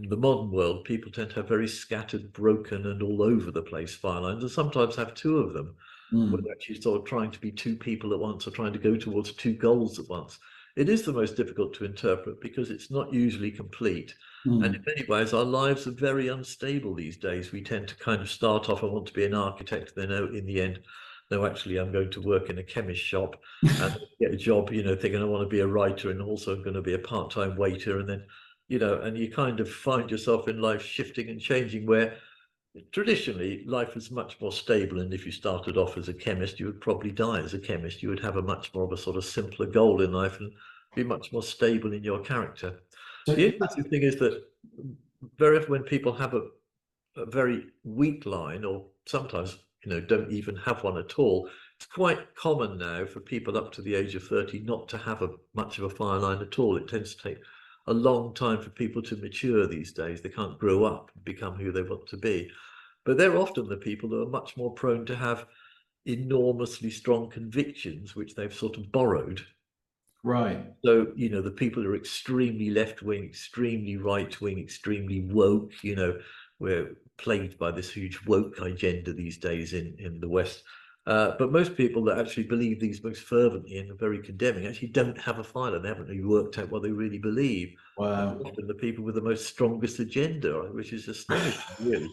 the modern world, people tend to have very scattered, broken, and all over the place fire lines, and sometimes have two of them, where they're actually sort of trying to be two people at once or trying to go towards two goals at once. It is the most difficult to interpret because it's not usually complete. And in many ways, our lives are very unstable these days. We tend to kind of start off, I want to be an architect, then in the end, no, actually, I'm going to work in a chemist shop and get a job, thinking I want to be a writer and also I'm going to be a part-time waiter. And then, and you kind of find yourself in life shifting and changing, where traditionally life is much more stable. And if you started off as a chemist, you would probably die as a chemist. You would have a much more of a sort of simpler goal in life and be much more stable in your character. So, The interesting thing is that very often when people have a very weak line, or sometimes don't even have one at all, it's quite common now for people up to the age of 30 not to have much of a fire line at all. It tends to take a long time for people to mature these days. They can't grow up and become who they want to be, but they're often the people that are much more prone to have enormously strong convictions which they've sort of borrowed. right. So, the people who are extremely left-wing, extremely right-wing, extremely woke, we're plagued by this huge woke agenda these days in the West. But most people that actually believe these most fervently and are very condemning actually don't have a file, and they haven't really worked out what they really believe. Wow. Often the people with the most strongest agenda, which is astonishing, really.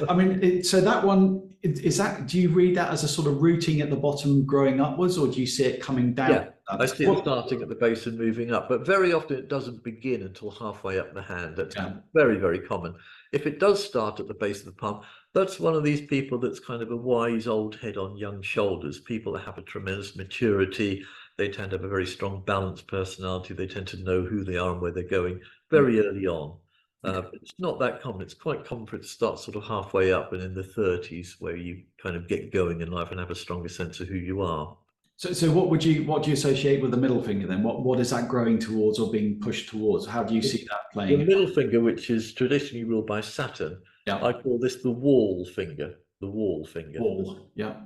I mean, so that one, is that, do you read that as a sort of routing at the bottom growing upwards, or do you see it coming down? Yeah, I see it starting at the base and moving up, but very often it doesn't begin until halfway up the hand. That's very, very common. If it does start at the base of the palm, that's one of these people that's kind of a wise old head on young shoulders. People that have a tremendous maturity. They tend to have a very strong balanced personality. They tend to know who they are and where they're going very early on. But it's not that common. It's quite common for it to start sort of halfway up and in the 30s, where you kind of get going in life and have a stronger sense of who you are. So what do you associate with the middle finger then? What is that growing towards or being pushed towards? How do you see that playing? The middle finger, which is traditionally ruled by Saturn, I call this the wall finger. The wall finger. Wall, yeah.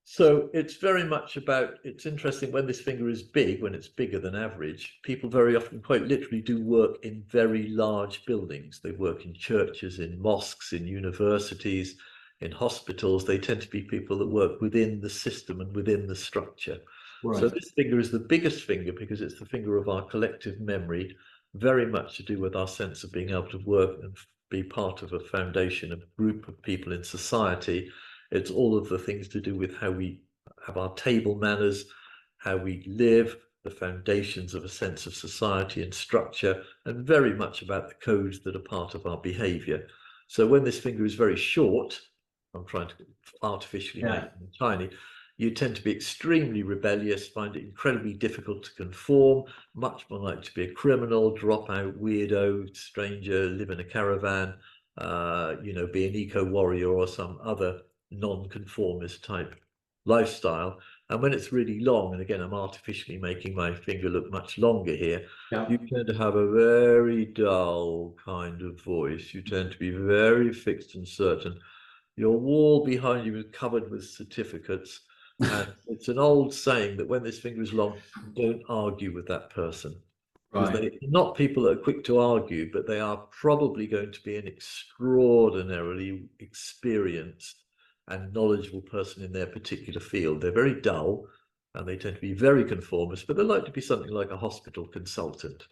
So it's very much about, it's interesting when this finger is big, when it's bigger than average, people very often quite literally do work in very large buildings. They work in churches, in mosques, in universities, in hospitals. They tend to be people that work within the system and within the structure. Right. So this finger is the biggest finger because it's the finger of our collective memory, very much to do with our sense of being able to work and be part of a foundation, a group of people in society. It's all of the things to do with how we have our table manners, how we live, the foundations of a sense of society and structure, and very much about the codes that are part of our behavior. So when this finger is very short, I'm trying to artificially make them tiny, you tend to be extremely rebellious, find it incredibly difficult to conform, much more likely to be a criminal, dropout, weirdo, stranger, live in a caravan, be an eco-warrior or some other non-conformist type lifestyle. And when it's really long, and again, I'm artificially making my finger look much longer here, you tend to have a very dull kind of voice. You tend to be very fixed and certain. Your wall behind you is covered with certificates. And it's an old saying that when this finger is long, don't argue with that person. Because they're not people that are quick to argue, but they are probably going to be an extraordinarily experienced and knowledgeable person in their particular field. They're very dull and they tend to be very conformist, but they like to be something like a hospital consultant.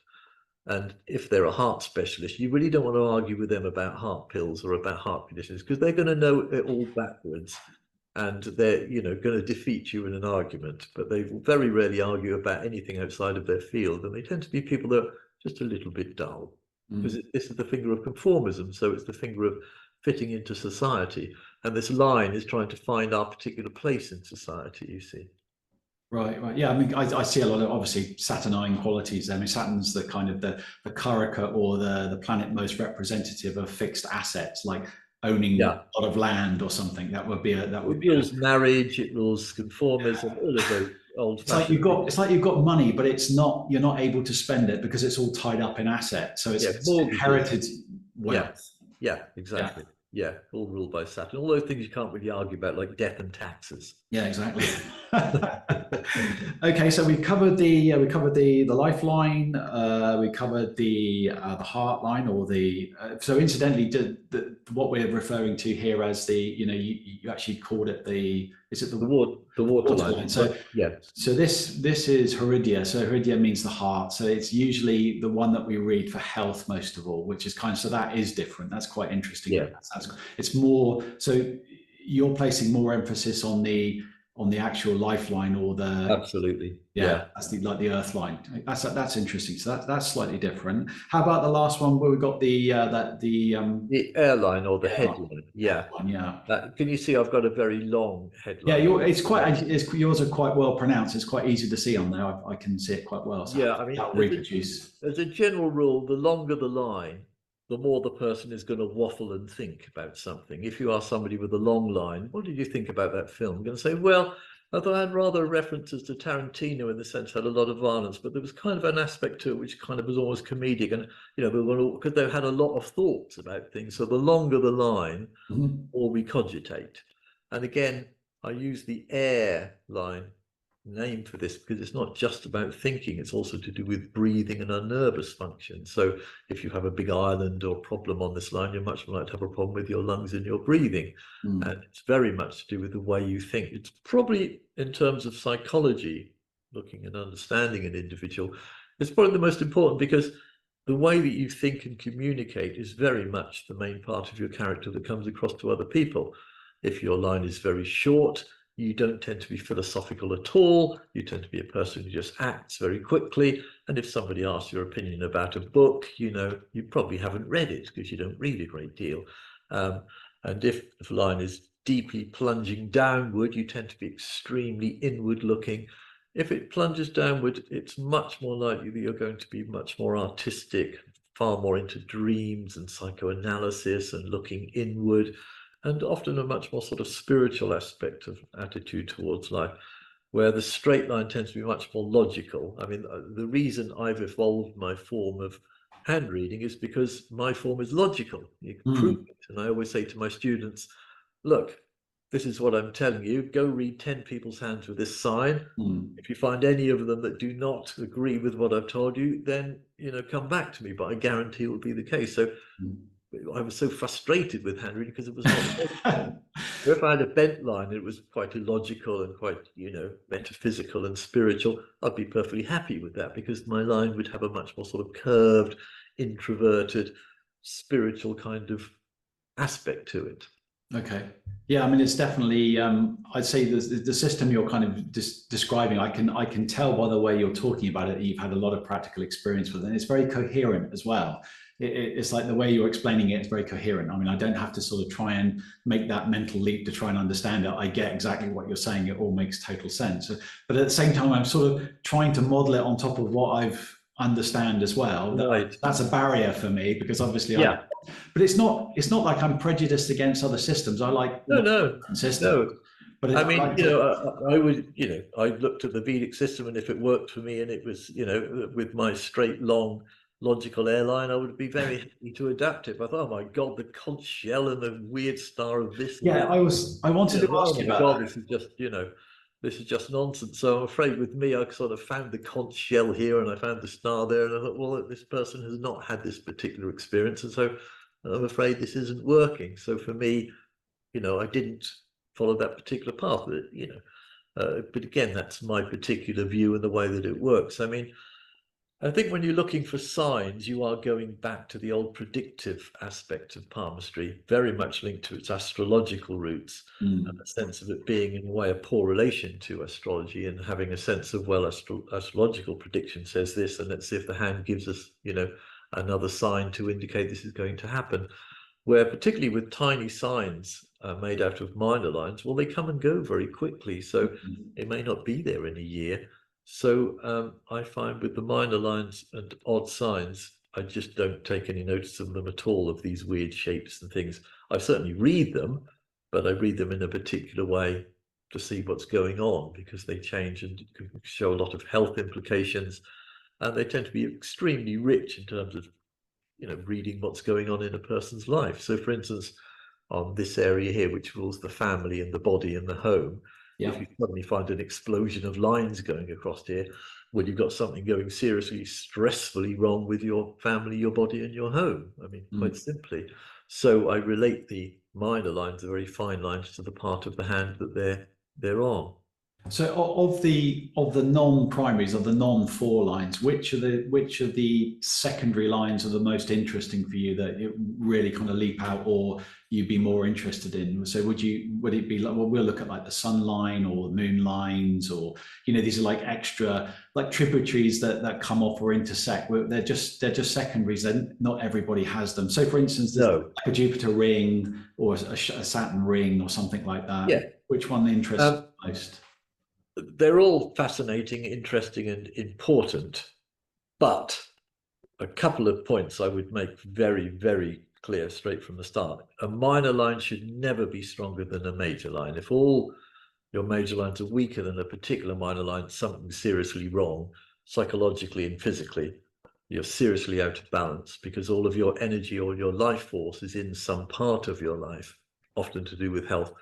And if they're a heart specialist, you really don't want to argue with them about heart pills or about heart conditions, because they're going to know it all backwards and they're going to defeat you in an argument. But they very rarely argue about anything outside of their field, and they tend to be people that are just a little bit dull, because this is the finger of conformism. So it's the finger of fitting into society, and this line is trying to find our particular place in society, you see. Right. Yeah, I mean, I see a lot of obviously Saturnine qualities. I mean, Saturn's the kind of the karaka, or the planet most representative of fixed assets, like owning a lot of land or something. That would be it rules marriage, it rules conformism, all of those old. It's like you've got money, but you're not able to spend it because it's all tied up in assets. So it's inherited wealth. Yeah, exactly. Yeah, all ruled by Saturn. All those things you can't really argue about, like death and taxes. Yeah, exactly. Okay, so we covered the lifeline. We covered the heart line, or the. So incidentally, what we're referring to here as the, you actually called it the. Is it the water line? So yeah. So this is Hridaya. So Hridaya means the heart. So it's usually the one that we read for health most of all, which is so that is different. That's quite interesting. Yeah. It's more, so you're placing more emphasis on the actual lifeline, or the. Absolutely. Yeah. That's like the earth line. That's interesting. So that's slightly different. How about the last one where we got the airline, or the headline? Yeah. Can you see I've got a very long headline? Yeah, yours are quite well pronounced. It's quite easy to see on there. I can see it quite well. So I mean, reproduce. As a general rule, the longer the line, the more the person is going to waffle and think about something. If you ask somebody with a long line, what did you think about that film? I'm going to say, well, I thought I had rather references to Tarantino in the sense it had a lot of violence, but there was kind of an aspect to it which kind of was almost comedic, and because they had a lot of thoughts about things. So the longer the line, the more we cogitate. And again, I use the air line name for this, because it's not just about thinking, it's also to do with breathing and our nervous function. So if you have a big island or problem on this line, you're much more likely to have a problem with your lungs and your breathing. And it's very much to do with the way you think. It's probably, in terms of psychology, looking and understanding an individual, it's probably the most important, because the way that you think and communicate is very much the main part of your character that comes across to other people. If your line is very short, you don't tend to be philosophical at all. You tend to be a person who just acts very quickly. And if somebody asks your opinion about a book, you know, you probably haven't read it because you don't read a great deal. And if the line is deeply plunging downward, you tend to be extremely inward looking. If it plunges downward, it's much more likely that you're going to be much more artistic, far more into dreams and psychoanalysis and looking inward, and often a much more sort of spiritual aspect of attitude towards life, where the straight line tends to be much more logical. I mean, the reason I've evolved my form of hand reading is because my form is logical. You can prove it. And I always say to my students, look, this is what I'm telling you. Go read 10 people's hands with this sign. If you find any of them that do not agree with what I've told you, then, you know, come back to me. But I guarantee it will be the case. So I was so frustrated with hand reading because it was not. If I had a bent line, it was quite illogical and quite, you know, metaphysical and spiritual, I'd be perfectly happy with that, because my line would have a much more sort of curved, introverted, spiritual kind of aspect to it. Okay. Yeah, I mean, it's definitely, I'd say the system you're kind of describing, I can tell by the way you're talking about it, you've had a lot of practical experience with it, and it's very coherent as well. It's like the way you're explaining it is very coherent. I mean, I don't have to sort of try and make that mental leap to try and understand it. I get exactly what you're saying. It all makes total sense. But at the same time, I'm sort of trying to model it on top of what I've understand as well. Right. That's a barrier for me, because obviously but it's not like I'm prejudiced against other systems. I like no. But I mean, you know, I would, you know, I looked at the Vedic system, and if it worked for me and it was, you know, with my straight, long, logical airline, I would be very happy to adapt it. But I thought, oh my God, the conch shell and the weird star of this. Yeah, I wanted to ask you about God, this is just, you know, this is just nonsense. So I'm afraid with me, I sort of found the conch shell here and I found the star there, and I thought, well, this person has not had this particular experience, and so I'm afraid this isn't working. So for me, you know, I didn't follow that particular path, but, you know, but again, that's my particular view and the way that it works. I mean, I think when you're looking for signs, you are going back to the old predictive aspect of palmistry, very much linked to its astrological roots, and the sense of it being in a way a poor relation to astrology, and having a sense of, well, astrological prediction says this, and let's see if the hand gives us, you know, another sign to indicate this is going to happen. Where particularly with tiny signs made out of minor lines, well, they come and go very quickly, so it may not be there in a year. So I find with the minor lines and odd signs, I just don't take any notice of them at all, of these weird shapes and things. I certainly read them, but I read them in a particular way to see what's going on, because they change and can show a lot of health implications, and they tend to be extremely rich in terms of, you know, reading what's going on in a person's life. So for instance, on this area here, which rules the family and the body and the home, if you suddenly find an explosion of lines going across here, well, you've got something going seriously, stressfully wrong with your family, your body, and your home. I mean, quite simply. So I relate the minor lines, the very fine lines, to the part of the hand that they're on. So of the non-primaries, of the non-four lines, which of the secondary lines are the most interesting for you, that you really kind of leap out or you'd be more interested in? So would it be like, well, we'll look at like the sun line or the moon lines, or, you know, these are like extra, like tributaries that come off or intersect. They're just secondaries. Then not everybody has them. So for instance, there's like a Jupiter ring or a Saturn ring or something like that. Yeah. Which one interests you most? They're all fascinating, interesting, and important, but a couple of points I would make very, very clear straight from the start. A minor line should never be stronger than a major line. If all your major lines are weaker than a particular minor line, something's seriously wrong, psychologically and physically. You're seriously out of balance, because all of your energy or your life force is in some part of your life, often to do with health,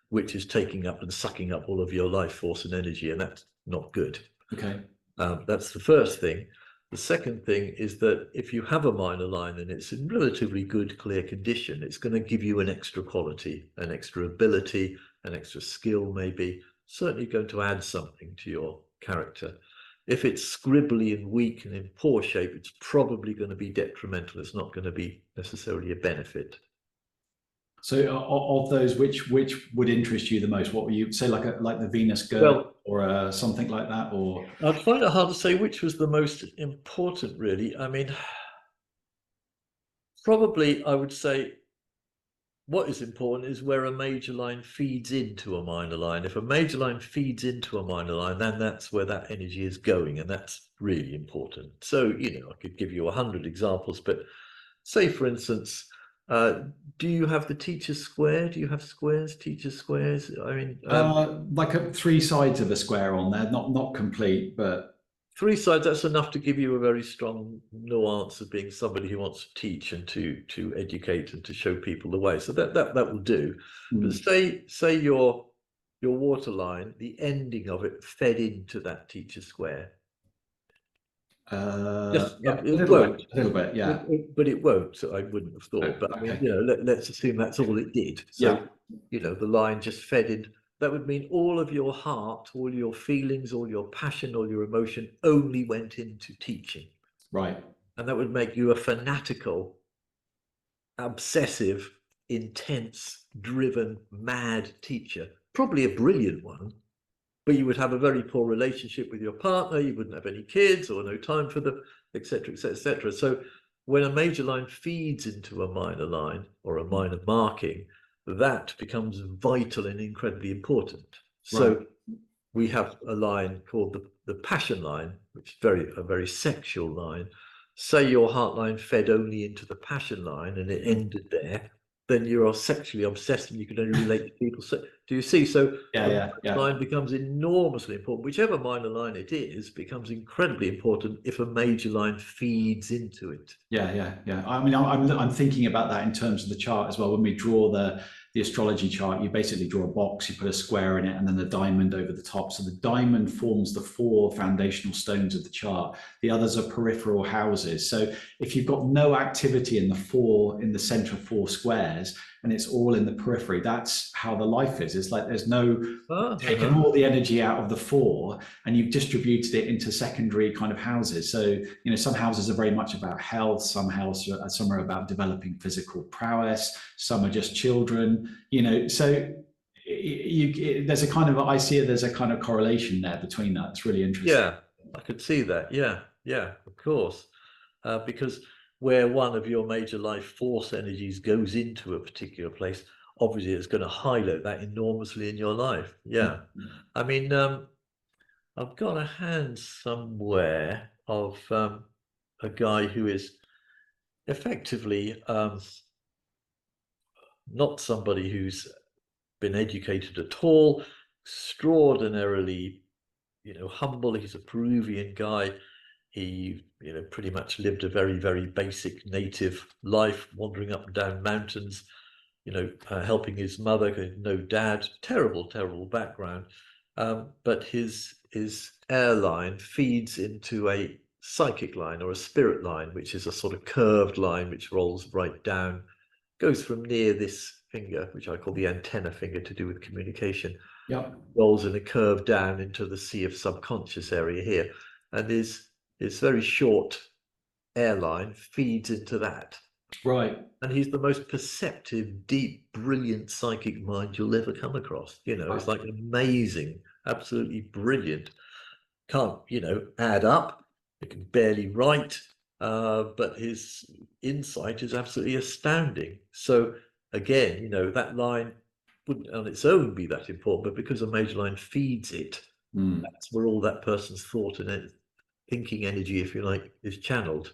which is taking up and sucking up all of your life force and energy, and that's not good. Okay. That's the first thing. The second thing is that if you have a minor line and it's in relatively good, clear condition, it's going to give you an extra quality, an extra ability, an extra skill, maybe, certainly going to add something to your character. If it's scribbly and weak and in poor shape, it's probably going to be detrimental. It's not going to be necessarily a benefit. So of those, which would interest you the most? What would you say, like the Venus girdle, or something like that? Or I'd find it hard to say which was the most important, really. I mean, probably I would say what is important is where a major line feeds into a minor line. If a major line feeds into a minor line, then that's where that energy is going, and that's really important. So, you know, I could give you 100 examples, but say, for instance, do you have the teacher's square? Do you have squares, teacher's squares? I mean, like 3 sides of a square on there, not complete, but 3 sides, that's enough to give you a very strong nuance of being somebody who wants to teach and to educate and to show people the way. So that will do. But say your water line, the ending of it fed into that teacher's square. Yeah, a little bit, yeah. But it won't, so I wouldn't have thought. But Okay. I mean, you know, let's assume that's all it did. So, you know, the line just fed in. That would mean all of your heart, all your feelings, all your passion, all your emotion only went into teaching. Right. And that would make you a fanatical, obsessive, intense, driven, mad teacher. Probably a brilliant one, but you would have a very poor relationship with your partner. You wouldn't have any kids or no time for them, etc., etc., etc. So when a major line feeds into a minor line or a minor marking, that becomes vital and incredibly important. So we have a line called the passion line, which is a very sexual line. Say your heart line fed only into the passion line and it ended there, then you're sexually obsessed and you can only relate to people. So, do you see? So line becomes enormously important. Whichever minor line it is becomes incredibly important if a major line feeds into it. Yeah. I mean, I'm thinking about that in terms of the chart as well. When we draw the astrology chart, you basically draw a box, you put a square in it, and then the diamond over the top. So the diamond forms the 4 foundational stones of the chart. The others are peripheral houses. So if you've got no activity in the center of 4 squares, and it's all in the periphery, that's how the life is. It's like there's no taken all the energy out of the 4 and you've distributed it into secondary kind of houses. So, you know, some houses are very much about health, some are about developing physical prowess, some are just children, you know. So there's a kind of, I see it, there's a kind of correlation there between that. It's really interesting. Yeah, I could see that. Yeah, of course. Because where one of your major life force energies goes into a particular place, obviously it's going to highlight that enormously in your life. Yeah. I mean, I've got a hand somewhere of a guy who is effectively not somebody who's been educated at all, extraordinarily, you know, humble. He's a Peruvian guy. He, you know, pretty much lived a very, very basic native life, wandering up and down mountains, you know, helping his mother, no dad, terrible background. But his airline feeds into a psychic line or a spirit line, which is a sort of curved line which rolls right down, goes from near this finger, which I call the antenna finger to do with communication, rolls in a curve down into the sea of subconscious area here. And his very short airline feeds into that. Right. And he's the most perceptive, deep, brilliant psychic mind you'll ever come across. You know, it's like amazing, absolutely brilliant. Can't, you know, add up. It can barely write, but his insight is absolutely astounding. So again, you know, that line wouldn't on its own be that important, but because a major line feeds it, that's where all that person's thought and thinking energy, if you like, is channeled.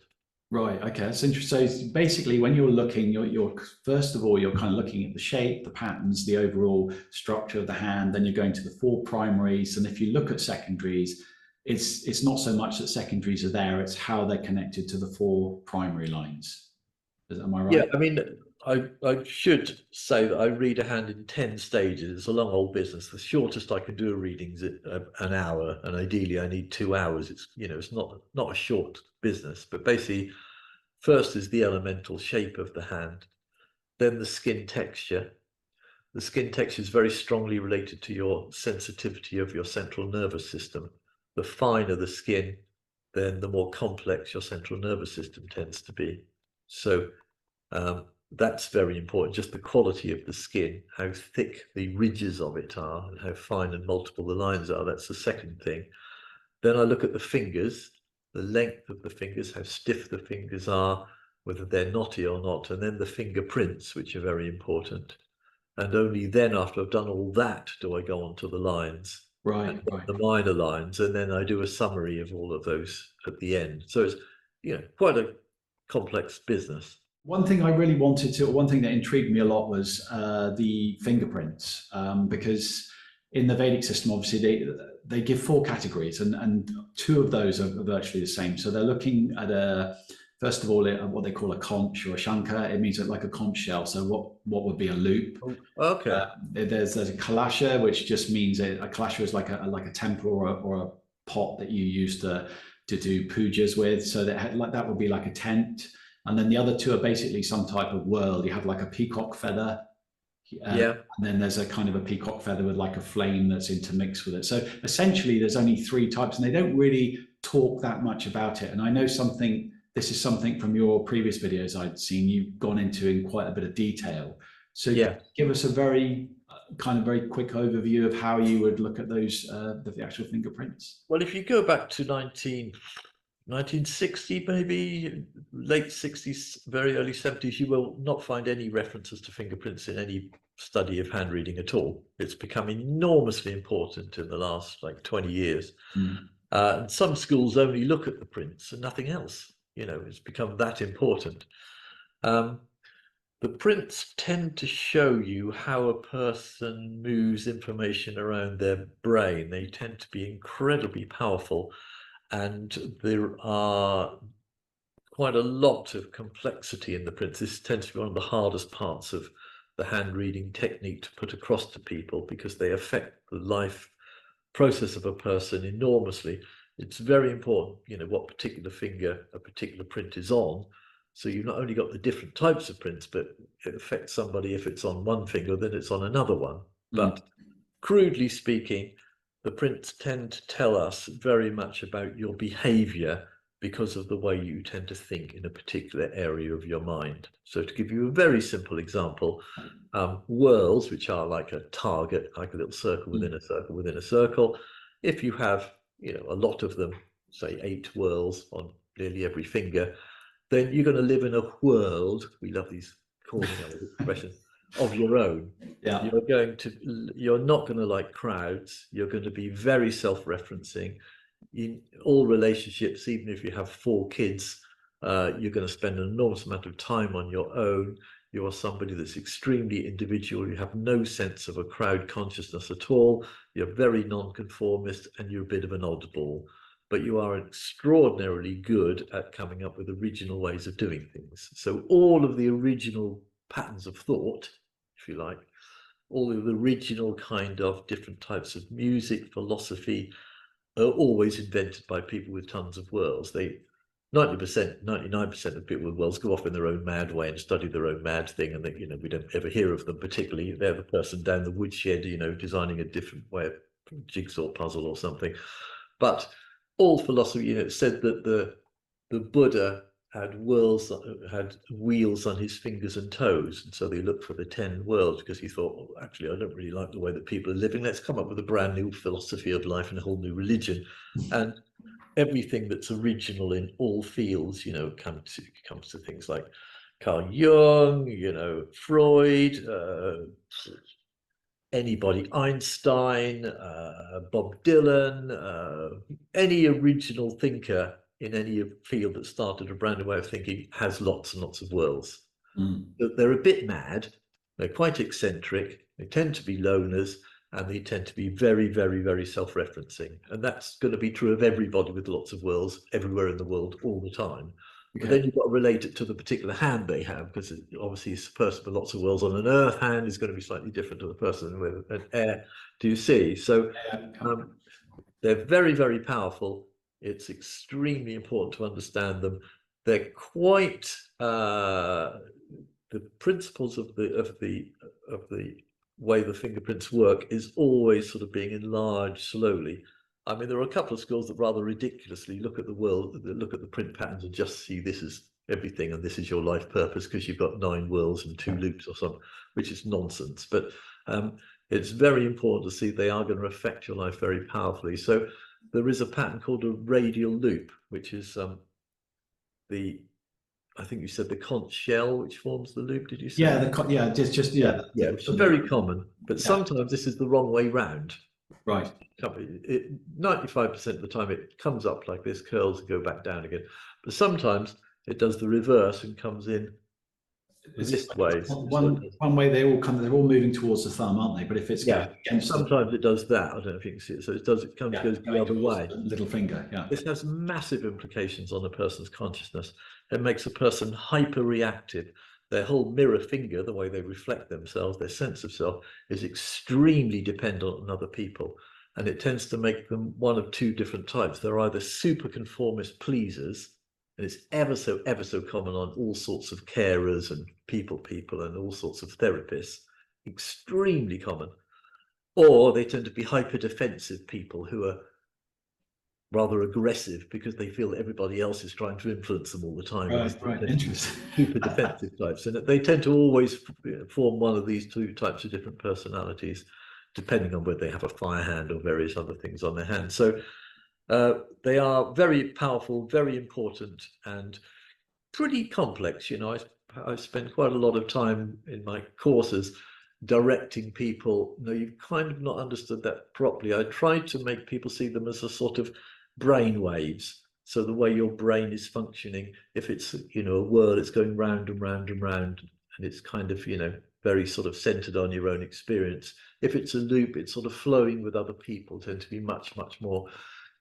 Right. Okay, that's interesting. So basically, when you're looking, you're first of all, you're kind of looking at the shape, the patterns, the overall structure of the hand. Then you're going to the 4 primaries, and if you look at secondaries, it's not so much that secondaries are there; it's how they're connected to the 4 primary lines. Am I right? Yeah, I mean, I should say that I read a hand in 10 stages. It's a long old business. The shortest I can do a reading is an hour, and ideally I need 2 hours. It's, you know, it's not a short business, but basically first is the elemental shape of the hand, then the skin texture. The skin texture is very strongly related to your sensitivity of your central nervous system. The finer the skin, then the more complex your central nervous system tends to be. So that's very important, just the quality of the skin, how thick the ridges of it are and how fine and multiple the lines are. That's the second thing. Then I look at the fingers, the length of the fingers, how stiff the fingers are, whether they're knotty or not, and then the fingerprints, which are very important. And only then, after I've done all that, do I go on to the lines, Right, right. the minor lines, and then I do a summary of all of those at the end. So it's, you know, quite a complex business. One thing I really wanted to, one thing that intrigued me a lot was the fingerprints, because in the Vedic system, obviously they give 4 categories, and 2 of those are virtually the same. So they're looking at first of all, what they call a conch or a shankar. It means like a conch shell. So what would be a loop? Okay. There's a kalasha, which just means a kalasha is like a temple or a pot that you use to do pujas with. So that would be like a tent. And then the other 2 are basically some type of world. You have like a peacock feather. Yeah. And then there's a kind of a peacock feather with like a flame that's intermixed with it. So essentially there's only 3 types, and they don't really talk that much about it. And I know this is something from your previous videos I'd seen you've gone into in quite a bit of detail. So Yeah. give us a very very quick overview of how you would look at those, the actual fingerprints. Well, if you go back to 1960, maybe late 60s, very early 70s, you will not find any references to fingerprints in any study of hand reading at all. It's become enormously important in the last like 20 years. And some schools only look at the prints and nothing else. You know, it's become that important. The prints tend to show you how a person moves information around their brain. They tend to be incredibly powerful, and there are quite a lot of complexity in the prints. This tends to be one of the hardest parts of the hand reading technique to put across to people, because they affect the life process of a person enormously. It's very important, you know, what particular finger a particular print is on. So you've not only got the different types of prints, but it affects somebody if it's on one finger, then it's on another one. But crudely speaking, the prints tend to tell us very much about your behavior because of the way you tend to think in a particular area of your mind. So to give you a very simple example, whorls, which are like a target, like a little circle within a circle within a circle. If you have, you know, a lot of them, say 8 whorls on nearly every finger, then you're going to live in a world, we love these calling out expressions, of your own. Yeah. You're not going to like crowds. You're going to be very self-referencing in all relationships. Even if you have 4 kids, you're going to spend an enormous amount of time on your own. You are somebody that's extremely individual. You have no sense of a crowd consciousness at all. You're very nonconformist, and you're a bit of an oddball. But you are extraordinarily good at coming up with original ways of doing things. So all of the original patterns of thought, if you like, all of the original kind of different types of music, philosophy, are always invented by people with tons of whorls. 90%, 99% of people with whorls go off in their own mad way and study their own mad thing, and you know, we don't ever hear of them particularly. They're the person down the woodshed, you know, designing a different way of jigsaw puzzle or something. But all philosophy, you know, said that the Buddha had whorls, had wheels on his fingers and toes, and so they looked for the 10 worlds because he thought, well, actually, I don't really like the way that people are living. Let's come up with a brand new philosophy of life and a whole new religion. And everything that's original in all fields, you know, comes to things like Carl Jung, you know, Freud, anybody, Einstein, Bob Dylan, any original thinker in any field that started a brand new way of thinking has lots and lots of whorls. They're a bit mad, they're quite eccentric, they tend to be loners, and they tend to be very, very, very self-referencing. And that's going to be true of everybody with lots of whorls everywhere in the world all the time. But then you've got to relate it to the particular hand they have, because obviously a person with lots of wells on an earth hand is going to be slightly different to the person with an air. Do you see? So they're very, very powerful. It's extremely important to understand them. They're quite the principles of the way the fingerprints work is always sort of being enlarged slowly. I mean, there are a couple of schools that rather ridiculously look at the world, look at the print patterns and just see this is everything and this is your life purpose because you've got 9 whorls and 2 loops or something, which is nonsense. But it's very important to see they are going to affect your life very powerfully. So there is a pattern called a radial loop, which is I think you said the conch shell, which forms the loop. Did you say? Yeah, It's very common, but sometimes this is the wrong way round. Right. 95% of the time it comes up like this, curls and go back down again. But sometimes it does the reverse and comes in this way. One way they're all moving towards the thumb, aren't they? But if it's sometimes it does that. I don't know if you can see it. So it goes the other way. Little finger. Yeah. This has massive implications on a person's consciousness. It makes a person hyper reactive. Their whole mirror finger, the way they reflect themselves, their sense of self, is extremely dependent on other people. And it tends to make them one of 2 different types. They're either super conformist pleasers, and it's ever so common on all sorts of carers and people and all sorts of therapists, extremely common. Or they tend to be hyper defensive people who are rather aggressive because they feel that everybody else is trying to influence them all the time. Right. Interesting. Super defensive types, and they tend to always form one of these 2 types of different personalities, depending on whether they have a fire hand or various other things on their hand. So they are very powerful, very important, and pretty complex. You know, I spend quite a lot of time in my courses directing people. No, you've kind of not understood that properly. I try to make people see them as a sort of brain waves. So the way your brain is functioning, if it's, you know, a whirl, it's going round and round and round, and it's kind of, you know, very sort of centered on your own experience. If it's a loop, it's sort of flowing with other people, tend to be much more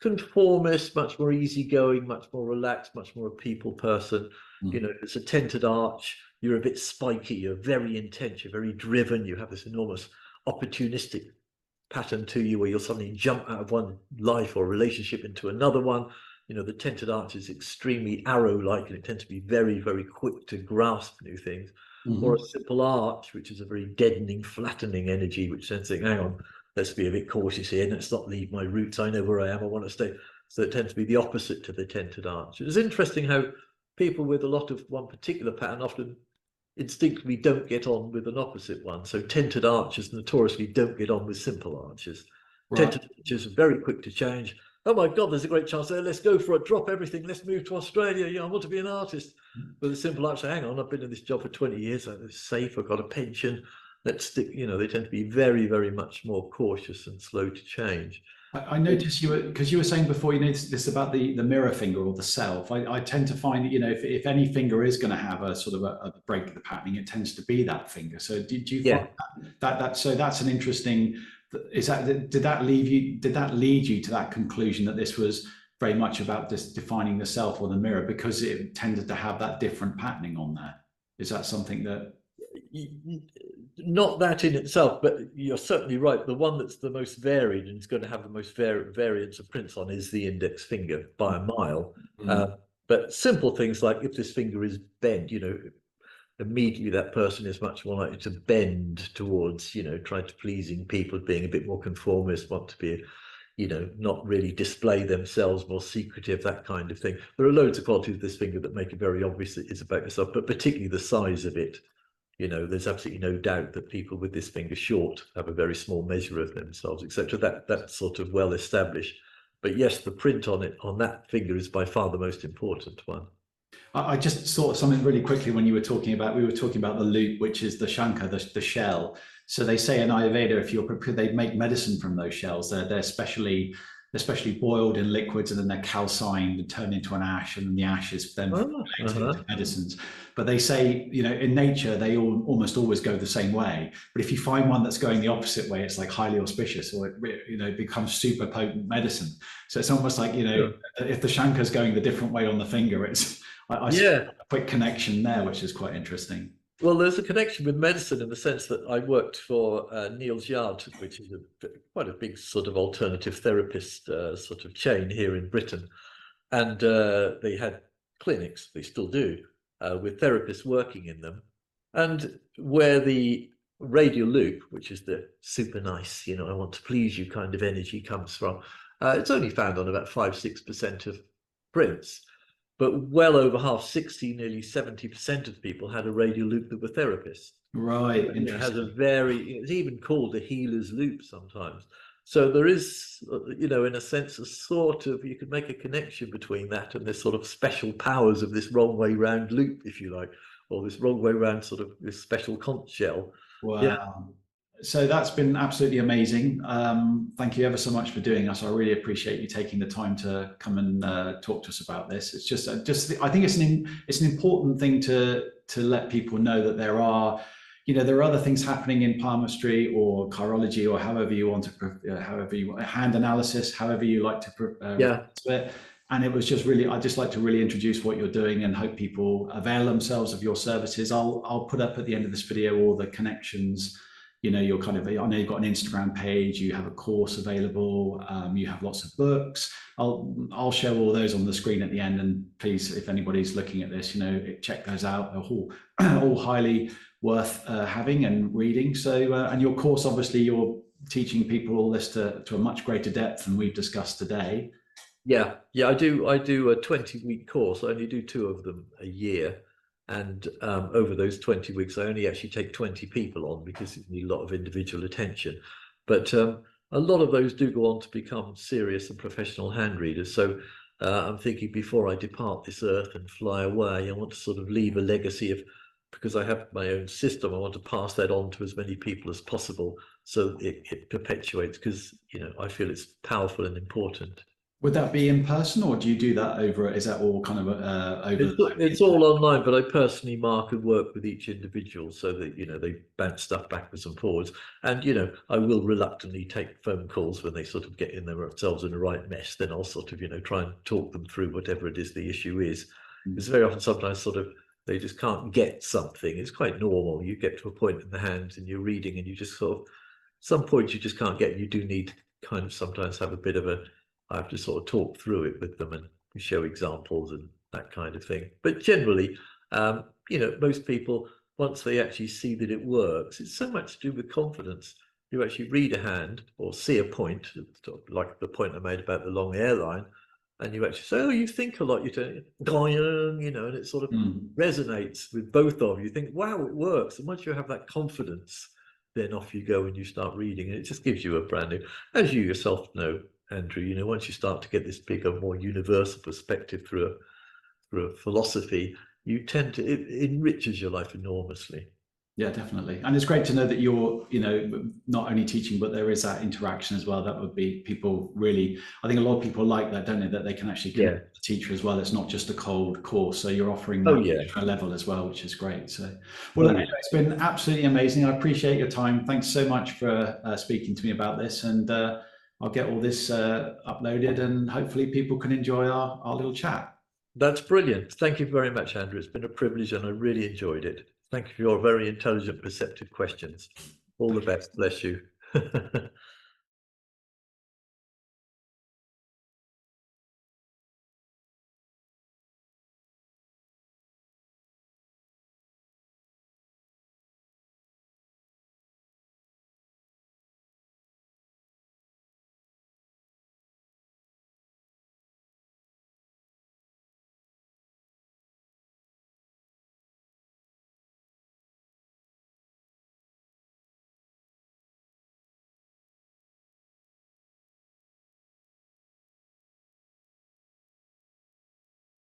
conformist, much more easygoing, much more relaxed, much more a people person. You know, if it's a tented arch, you're a bit spiky, you're very intense, you're very driven, you have this enormous opportunistic pattern to you where you'll suddenly jump out of one life or relationship into another one. You know, the tented arch is extremely arrow-like, and it tends to be very, very quick to grasp new things. Or a simple arch, which is a very deadening, flattening energy, which tends to think, hang on, let's be a bit cautious here, let's not leave my roots, I know where I am, I want to stay. So it tends to be the opposite to the tented arch. It's interesting how people with a lot of one particular pattern often instinctively don't get on with an opposite one. So tented arches notoriously don't get on with simple arches. Right. Tented arches are very quick to change. Oh my God, there's a great chance there. Let's go for it. Drop everything. Let's move to Australia. Yeah, I want to be an artist. But the simple arch, hang on, I've been in this job for 20 years. It's safe. I've got a pension. Let's stick. You know, they tend to be very, very much more cautious and slow to change. I noticed because you were saying before, you know, this about the mirror finger or the self. I tend to find that, you know, if any finger is going to have a sort of a break of the patterning, it tends to be that finger. So did you find that so that's an interesting, did that lead you to that conclusion that this was very much about this defining the self or the mirror because it tended to have that different patterning on there? Is that something that... Not that in itself, but you're certainly right. The one that's the most varied and is going to have the most variance of prints on is the index finger by a mile. But simple things like if this finger is bent, you know, immediately that person is much more likely to bend towards, you know, trying to pleasing people, being a bit more conformist, want to be, you know, not really display themselves, more secretive, that kind of thing. There are loads of qualities of this finger that make it very obvious that it's about yourself, but particularly the size of it. You know, there's absolutely no doubt that people with this finger short have a very small measure of themselves, etc. That's sort of well established. But yes, the print on it, on that finger, is by far the most important one. I just thought something really quickly when we were talking about the loop, which is the shanka, the shell. So they say in Ayurveda, they make medicine from those shells. They're specially boiled in liquids, and then they're calcined and turned into an ash, and then the ash is then into medicines. But they say, you know, in nature, they almost always go the same way. But if you find one that's going the opposite way, it's like highly auspicious, or it becomes super potent medicine. So it's almost like, you know, if the shanka is going the different way on the finger, it's I see a quick connection there, which is quite interesting. Well, there's a connection with medicine in the sense that I worked for Neal's Yard, which is quite a big sort of alternative therapist sort of chain here in Britain. And they had clinics, they still do, with therapists working in them. And where the radial loop, which is the super nice, you know, I want to please you kind of energy comes from, it's only found on about 5-6% of prints. But well over half, 60, nearly 70% of people had a radial loop that were therapists. Right. It has a it's even called a healer's loop sometimes. So there is, you know, in a sense, a sort of, you could make a connection between that and this sort of special powers of this wrong way round loop, if you like, or this wrong way round sort of this special conch shell. Wow. Yeah. So that's been absolutely amazing. Thank you ever so much for doing this. I really appreciate you taking the time to come and talk to us about this. It's just I think it's an important thing to let people know that there are, you know, there are other things happening in palmistry or chirology, or however you want to, hand analysis, however you like to refer to it. And it was just really, I'd just like to really introduce what you're doing and hope people avail themselves of your services. I'll put up at the end of this video all the connections. You know, you're kind of, I know you've got an Instagram page, you have a course available, you have lots of books. I'll show all those on the screen at the end. And please, if anybody's looking at this, you know, check those out. They're all highly worth having and reading. So, and your course, obviously, you're teaching people all this to a much greater depth than we've discussed today. Yeah, I do a 20-week course. I only do 2 of them a year. And over those 20 weeks, I only actually take 20 people on because you need a lot of individual attention. But a lot of those do go on to become serious and professional hand readers. So I'm thinking before I depart this earth and fly away, I want to sort of leave a legacy of, because I have my own system, I want to pass that on to as many people as possible so it perpetuates, because, you know, I feel it's powerful and important. Would that be in person, or do you do that over? Is that all kind of over? It's all online, but I personally mark and work with each individual so that, you know, they bounce stuff backwards and forwards. And, you know, I will reluctantly take phone calls when they sort of get in themselves in a right mess. Then I'll sort of, you know, try and talk them through whatever it is the issue is. It's very often sometimes sort of they just can't get something. It's quite normal. You get to a point in the hand and you're reading and you just sort of, some points you just can't get. You do need to kind of sometimes have a bit of I have to sort of talk through it with them and show examples and that kind of thing. But generally, you know, most people, once they actually see that it works, it's so much to do with confidence. You actually read a hand or see a point, like the point I made about the long airline, and you actually say, oh, you think a lot, you know, and it sort of resonates with both of you. You think, wow, it works. And once you have that confidence, then off you go and you start reading, and it just gives you a brand new, as you yourself know, Andrew, you know, once you start to get this bigger, more universal perspective through a philosophy, you tend to, it enriches your life enormously. Yeah, definitely. And it's great to know that you're, you know, not only teaching, but there is that interaction as well. That would be people really, I think a lot of people like that, don't they? That they can actually connect with the teacher as well. It's not just a cold course. So you're offering that extra level as well, which is great. So, well, anyway, it's been absolutely amazing. I appreciate your time. Thanks so much for speaking to me about this. And I'll get all this uploaded and hopefully people can enjoy our little chat. That's brilliant. Thank you very much, Andrew. It's been a privilege and I really enjoyed it. Thank you for your very intelligent, perceptive questions. All the best. Bless you.